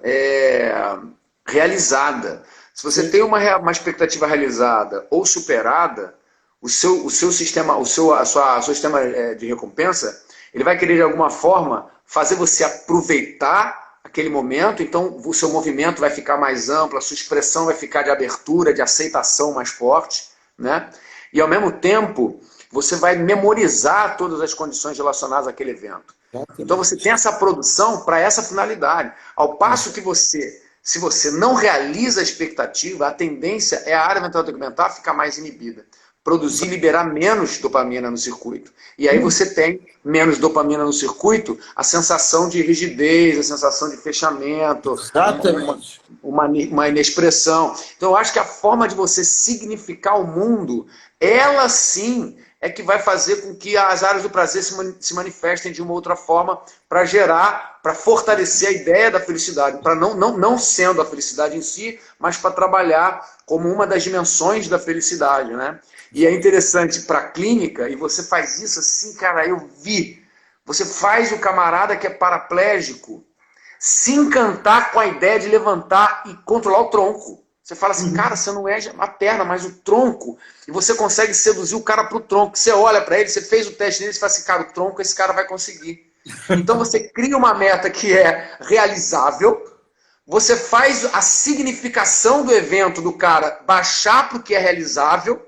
realizada. Se você tem uma expectativa realizada ou superada, o seu sistema, o seu sistema de recompensa, ele vai querer de alguma forma fazer você aproveitar aquele momento, então o seu movimento vai ficar mais amplo, a sua expressão vai ficar de abertura, de aceitação mais forte, né? E ao mesmo tempo, você vai memorizar todas as condições relacionadas àquele evento. Então você tem essa produção para essa finalidade. Ao passo que se você não realiza a expectativa, a tendência é a área ventral tegmentar ficar mais inibida. Produzir e liberar menos dopamina no circuito. E aí você tem menos dopamina no circuito, a sensação de rigidez, a sensação de fechamento, uma inexpressão. Então eu acho que a forma de você significar o mundo, ela sim é que vai fazer com que as áreas do prazer se manifestem de uma outra forma para gerar, para fortalecer a ideia da felicidade, para não sendo a felicidade em si, mas para trabalhar como uma das dimensões da felicidade, né? E é interessante para a clínica, e você faz isso assim, cara, eu vi. Você faz o camarada que é paraplégico se encantar com a ideia de levantar e controlar o tronco. Você fala assim, cara, você não é a perna, mas o tronco. E você consegue seduzir o cara para o tronco. Você olha para ele, você fez o teste dele, você fala assim, cara, o tronco esse cara vai conseguir. Então você cria uma meta que é realizável, você faz a significação do evento do cara baixar para o que é realizável,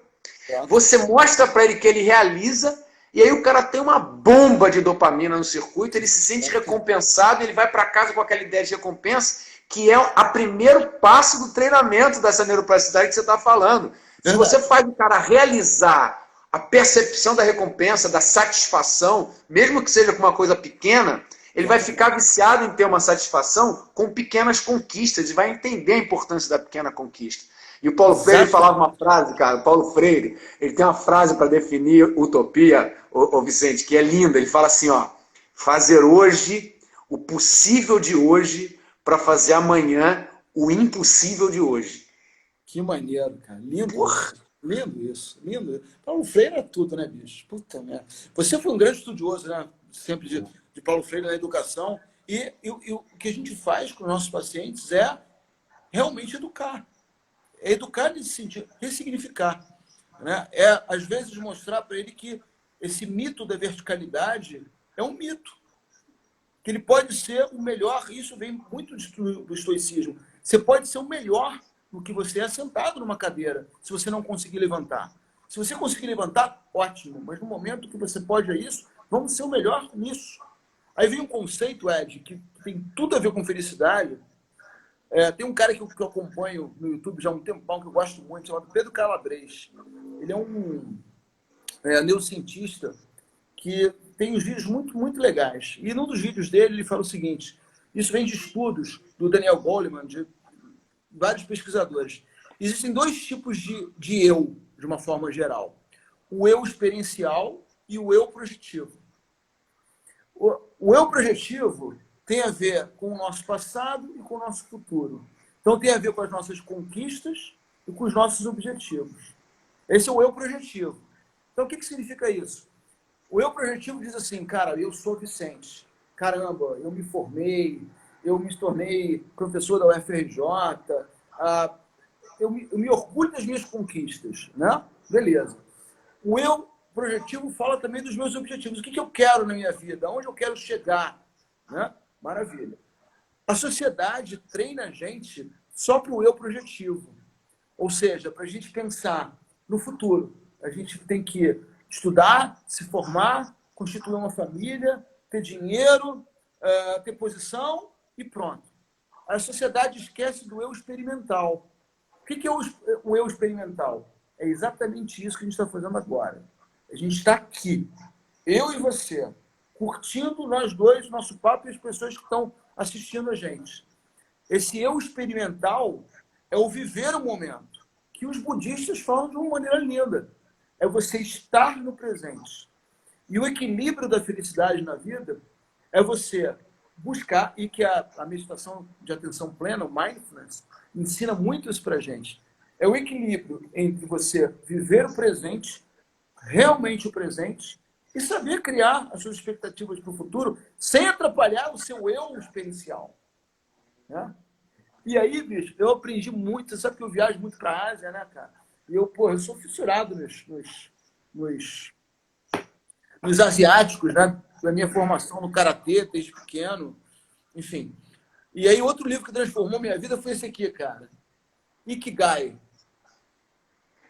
você mostra para ele que ele realiza, e aí o cara tem uma bomba de dopamina no circuito, ele se sente recompensado, ele vai para casa com aquela ideia de recompensa, que é o primeiro passo do treinamento dessa neuroplasticidade que você está falando. Se você faz o cara realizar a percepção da recompensa, da satisfação, mesmo que seja com uma coisa pequena, ele vai ficar viciado em ter uma satisfação com pequenas conquistas e vai entender a importância da pequena conquista. E o Paulo Freire falava uma frase, cara, o Paulo Freire, ele tem uma frase para definir utopia, ô Vicente, que é linda. Ele fala assim, ó, fazer hoje o possível de hoje para fazer amanhã o impossível de hoje. Que maneiro, cara. Lindo. Porra. Lindo isso, lindo. Paulo Freire é tudo, né, bicho? Puta merda. Você foi um grande estudioso, né? Sempre de Paulo Freire na educação. E o que a gente faz com os nossos pacientes é realmente educar. É educar nesse sentido, ressignificar. Né? É, às vezes, mostrar para ele que esse mito da verticalidade é um mito. Que ele pode ser o melhor, isso vem muito do estoicismo. Você pode ser o melhor no que você é sentado numa cadeira, se você não conseguir levantar. Se você conseguir levantar, ótimo. Mas no momento que você pode isso, vamos ser o melhor nisso. Aí vem um conceito, Ed, que tem tudo a ver com felicidade. Tem um cara que eu acompanho no YouTube já há um tempão, que eu gosto muito, chamado Pedro Calabres. Ele é um neurocientista que tem uns vídeos muito, muito legais. E num dos vídeos dele, ele fala o seguinte, isso vem de estudos do Daniel Goleman, de vários pesquisadores. Existem dois tipos de eu, de uma forma geral. O eu experiencial e o eu projetivo. O eu projetivo tem a ver com o nosso passado e com o nosso futuro. Então, tem a ver com as nossas conquistas e com os nossos objetivos. Esse é o eu projetivo. Então, o que significa isso? O eu projetivo diz assim, cara, eu sou Vicente. Caramba, eu me formei, eu me tornei professor da UFRJ, eu me orgulho das minhas conquistas, né? Beleza. O eu projetivo fala também dos meus objetivos. O que eu quero na minha vida? Onde eu quero chegar? Né? Maravilha. A sociedade treina a gente só para o eu projetivo. Ou seja, para a gente pensar no futuro. A gente tem que estudar, se formar, constituir uma família, ter dinheiro, ter posição e pronto. A sociedade esquece do eu experimental. O que é o eu experimental? É exatamente isso que a gente está fazendo agora. A gente está aqui, eu e você, curtindo nós dois, nosso papo e as pessoas que estão assistindo a gente. Esse eu experimental é o viver o momento, que os budistas falam de uma maneira linda. É você estar no presente. E o equilíbrio da felicidade na vida é você buscar, e que a meditação de atenção plena, o mindfulness, ensina muito isso para a gente. É o equilíbrio entre você viver o presente, realmente o presente, e saber criar as suas expectativas para o futuro sem atrapalhar o seu eu experiencial. Né? E aí, bicho, eu aprendi muito. Você sabe que eu viajo muito para a Ásia, né, cara? E eu sou fissurado nos asiáticos, né? Da minha formação no karatê desde pequeno, enfim. E aí, outro livro que transformou minha vida foi esse aqui, cara. Ikigai.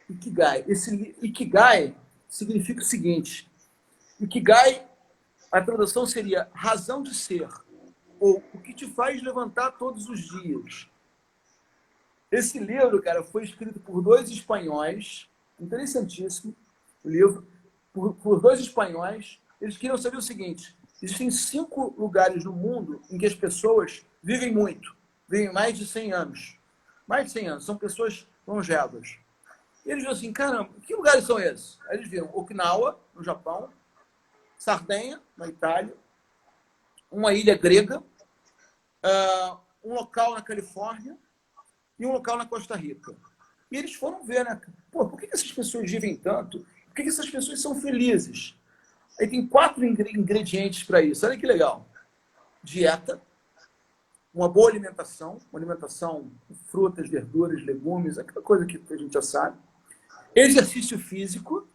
Ikigai. Esse Ikigai significa o seguinte. Ikigai, a tradução seria razão de ser, ou o que te faz levantar todos os dias. Esse livro, cara, foi escrito por dois espanhóis, interessantíssimo, o livro, por dois espanhóis. Eles queriam saber o seguinte, existem 5 lugares no mundo em que as pessoas vivem muito, vivem mais de 100 anos. Mais de 100 anos, são pessoas longevas. E eles viram assim, caramba, que lugares são esses? Aí eles viram Okinawa, no Japão, Sardenha, na Itália, uma ilha grega, um local na Califórnia e um local na Costa Rica. E eles foram ver, né? Pô, por que essas pessoas vivem tanto? Por que essas pessoas são felizes? Aí tem 4 ingredientes para isso. Olha que legal. Dieta, uma boa alimentação, uma alimentação com frutas, verduras, legumes, aquela coisa que a gente já sabe. Exercício físico,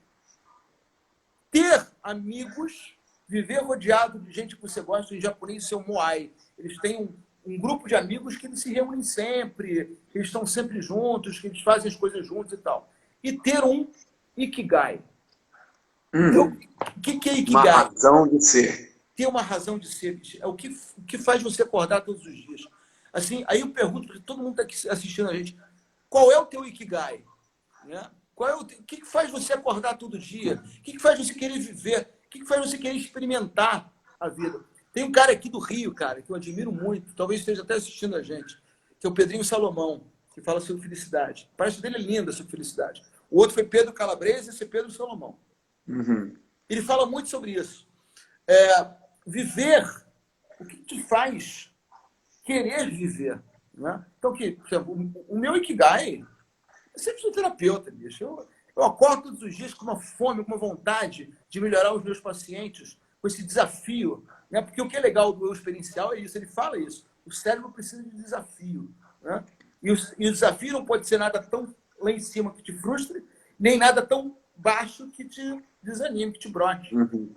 ter amigos, viver rodeado de gente que você gosta. Em japonês, isso é o moai. Eles têm um grupo de amigos que eles se reúnem sempre, que eles estão sempre juntos, que eles fazem as coisas juntos e tal. E ter um Ikigai. Então, o que é Ikigai? Uma razão de ser. Ter uma razão de ser. É o que faz você acordar todos os dias. Assim, aí eu pergunto para todo mundo que está assistindo a gente, qual é o teu Ikigai? Né? O que faz você acordar todo dia? O que faz você querer viver? O que faz você querer experimentar a vida? Tem um cara aqui do Rio, cara, que eu admiro muito, talvez esteja até assistindo a gente, que é o Pedrinho Salomão, que fala sobre felicidade. A palestra dele é linda sobre felicidade. O outro foi Pedro Calabrese e esse é Pedro Salomão. Uhum. Ele fala muito sobre isso. Viver, o que te faz querer viver? Né? Então, por exemplo, o meu Ikigai é ser fisioterapeuta, bicho. Eu acordo todos os dias com uma fome, com uma vontade de melhorar os meus pacientes, com esse desafio. Né? Porque o que é legal do eu experiencial é isso, ele fala isso. O cérebro precisa de desafio. Né? E o desafio não pode ser nada tão lá em cima que te frustre, nem nada tão baixo que te desanime, que te brote. Uhum.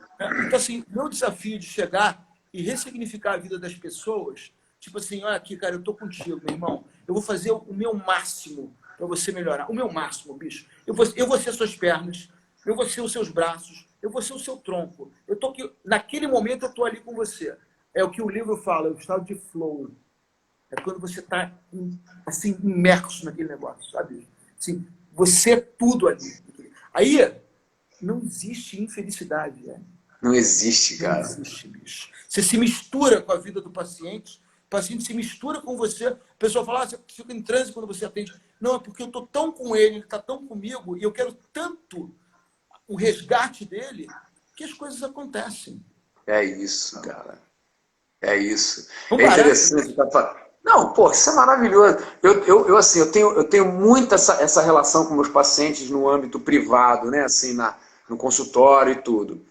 Então, assim, meu desafio de chegar e ressignificar a vida das pessoas, tipo assim, olha aqui, cara, eu tô contigo, meu irmão. Eu vou fazer o meu máximo para você melhorar. O meu máximo, bicho. Eu vou ser suas pernas, eu vou ser os seus braços, eu vou ser o seu tronco. Eu tô aqui, naquele momento eu tô ali com você. É o que o livro fala, é o estado de flow. É quando você está assim, imerso naquele negócio, sabe? Assim, você é tudo ali. Aí não existe infelicidade, né? Não existe, cara. Não existe, bicho. Você se mistura com a vida do paciente, o paciente se mistura com você, a pessoa fala, você fica em transe quando você atende. Não, é porque eu estou tão com ele está tão comigo, e eu quero tanto o resgate dele, que as coisas acontecem. É isso, cara. É isso. Vamos É parar. interessante. Não, pô, isso é maravilhoso. Assim, eu tenho muito essa relação com meus pacientes no âmbito privado, né? Assim, no consultório e tudo.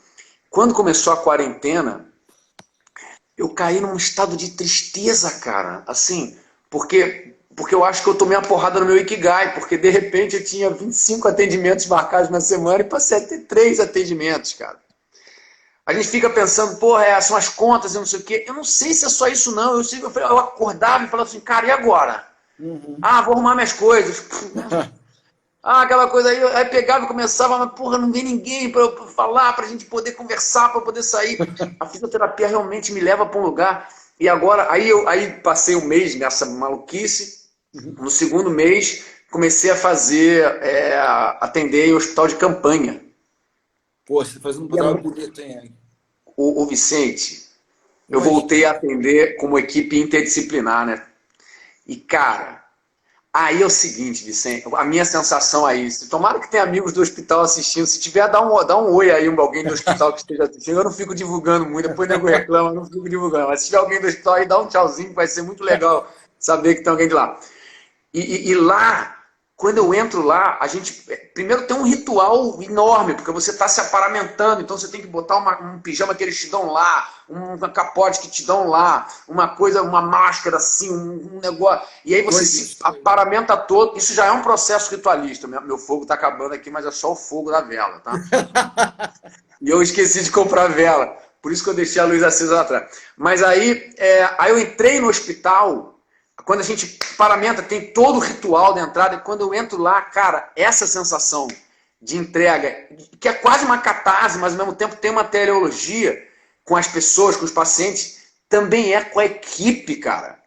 Quando começou a quarentena, eu caí num estado de tristeza, cara. Assim, porque eu acho que eu tomei uma porrada no meu Ikigai, porque de repente eu tinha 25 atendimentos marcados na semana e passei a ter 3 atendimentos, cara. A gente fica pensando, porra, são as contas e não sei o quê. Eu não sei se é só isso, não. Eu acordava e falava assim, cara, e agora? Uhum. Vou arrumar minhas coisas. Aquela coisa aí pegava e começava, mas porra, não vem ninguém para eu falar, para a gente poder conversar, para poder sair. A fisioterapia realmente me leva para um lugar. E agora, aí passei um mês nessa maluquice. No segundo mês, comecei a atender em hospital de campanha. Pô, você faz um trabalho bonito, hein? O Vicente, eu voltei a atender como equipe interdisciplinar, né? E, cara, aí é o seguinte, Vicente, a minha sensação aí, tomara que tenha amigos do hospital assistindo, se tiver, dá um oi aí, alguém do hospital que esteja assistindo, eu não fico divulgando muito, depois o nego reclama, eu não fico divulgando, mas se tiver alguém do hospital aí, dá um tchauzinho, vai ser muito legal saber que tem alguém de lá. E lá, quando eu entro lá, a gente primeiro tem um ritual enorme, porque você está se aparamentando, então você tem que botar um pijama que eles te dão lá, um capote que te dão lá, uma máscara assim, um negócio. E aí você se aparamenta todo. Isso já é um processo ritualista. Meu fogo está acabando aqui, mas é só o fogo da vela, tá? E eu esqueci de comprar vela, por isso que eu deixei a luz acesa lá atrás. Mas aí eu entrei no hospital. Quando a gente paramenta, tem todo o ritual de entrada, e quando eu entro lá, cara, essa sensação de entrega, que é quase uma catarse, mas ao mesmo tempo tem uma teleologia com as pessoas, com os pacientes, também é com a equipe, cara.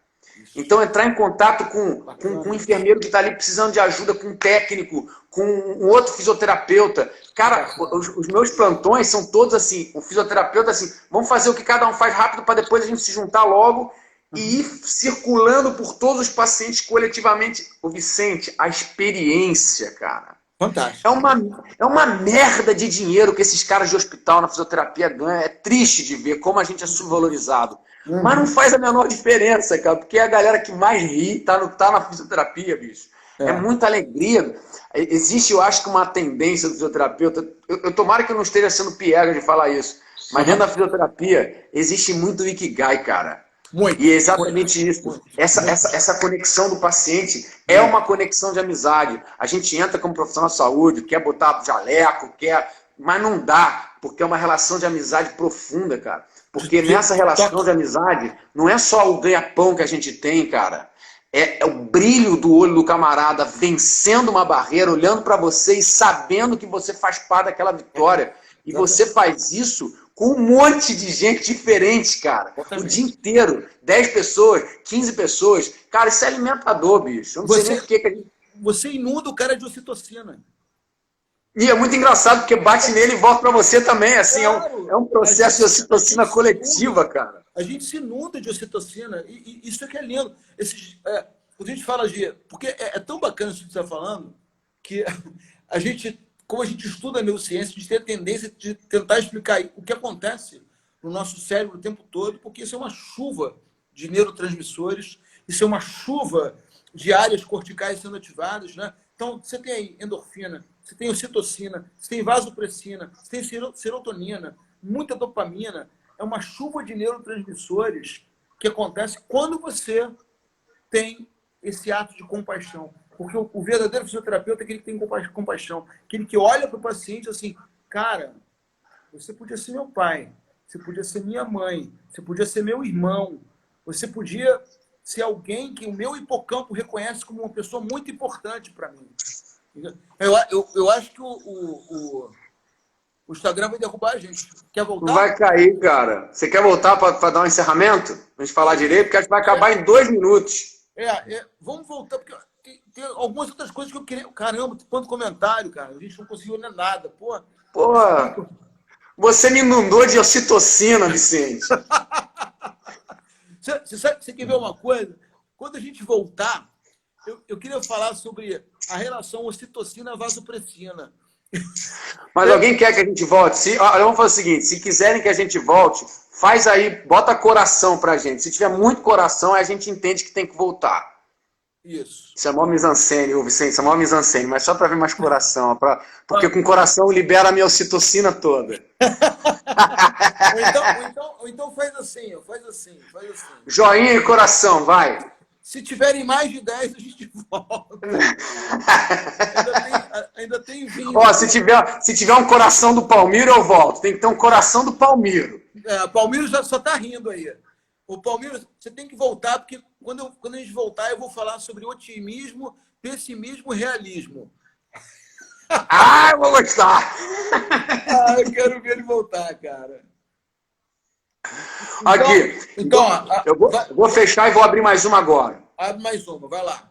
Então, entrar em contato com um enfermeiro que está ali precisando de ajuda, com um técnico, com um outro fisioterapeuta. Cara, os meus plantões são todos assim, o fisioterapeuta assim, vamos fazer o que cada um faz rápido para depois a gente se juntar logo e ir circulando por todos os pacientes coletivamente. O Vicente, a experiência, cara. Fantástico. É uma merda de dinheiro que esses caras de hospital na fisioterapia ganham. É triste de ver como a gente é subvalorizado. Mas não faz a menor diferença, cara, porque é a galera que mais ri tá na fisioterapia, bicho. É muita alegria. Existe, eu acho que uma tendência do fisioterapeuta, eu tomara que eu não esteja sendo piega de falar isso, mas dentro da fisioterapia existe muito Ikigai, cara. Muito, e é exatamente isso. Essa conexão do paciente é uma conexão de amizade. A gente entra como profissional de saúde, quer botar jaleco, mas não dá, porque é uma relação de amizade profunda, cara. Porque nessa relação de amizade, não é só o ganha-pão que a gente tem, cara. É o brilho do olho do camarada vencendo uma barreira, olhando para você e sabendo que você faz parte daquela vitória. E você faz isso com um monte de gente diferente, cara. O dia inteiro. 10 pessoas, 15 pessoas. Cara, isso é alimentador, bicho. Eu não sei nem o que a gente... Você inunda o cara de ocitocina. E é muito engraçado, porque bate nele e volta para você também. Assim, Claro, é um processo de ocitocina coletiva, cara. A gente se inunda de ocitocina. E isso é que é lindo. Quando a gente fala de... Porque é tão bacana isso que você está falando, que a gente, como a gente estuda a neurociência, a gente tem a tendência de tentar explicar o que acontece no nosso cérebro o tempo todo, porque isso é uma chuva de neurotransmissores, isso é uma chuva de áreas corticais sendo ativadas, né? Então, você tem aí endorfina, você tem ocitocina, você tem vasopressina, você tem serotonina, muita dopamina. É uma chuva de neurotransmissores que acontece quando você tem esse ato de compaixão. Porque o verdadeiro fisioterapeuta é aquele que tem compaixão, aquele que olha para o paciente assim, cara, você podia ser meu pai, você podia ser minha mãe, você podia ser meu irmão, você podia ser alguém que o meu hipocampo reconhece como uma pessoa muito importante para mim. Eu acho que o Instagram vai derrubar a gente. Quer voltar? Vai cair, cara. Você quer voltar para dar um encerramento? A gente falar direito, porque a gente vai acabar em 2 minutos. Vamos voltar, porque tem algumas outras coisas que eu queria... Caramba, quanto comentário, cara. A gente não conseguiu ler nada. Pô, você me inundou de ocitocina, Vicente. Você quer ver uma coisa? Quando a gente voltar, eu queria falar sobre a relação ocitocina-vasopressina. Mas alguém quer que a gente volte? Vamos fazer o seguinte, se quiserem que a gente volte, faz aí, bota coração pra gente. Se tiver muito coração, a gente entende que tem que voltar. Isso. Isso é mó mise-en-scène, Vicente, isso é mó mise-en-scène, mas só para ver mais coração, porque com coração libera a minha ocitocina toda. ou então faz assim. Joinha e coração, vai. Se tiverem mais de 10, a gente volta. ainda tem 20. Ó, se tiver um coração do Palmiro, eu volto. Tem que ter um coração do Palmiro. O Palmiro só tá rindo aí. O Palmiro, você tem que voltar, porque quando a gente voltar, eu vou falar sobre otimismo, pessimismo e realismo. Eu vou gostar. Eu quero ver ele voltar, cara. Aqui. Eu vou fechar e vou abrir mais uma agora. Abre mais uma, vai lá.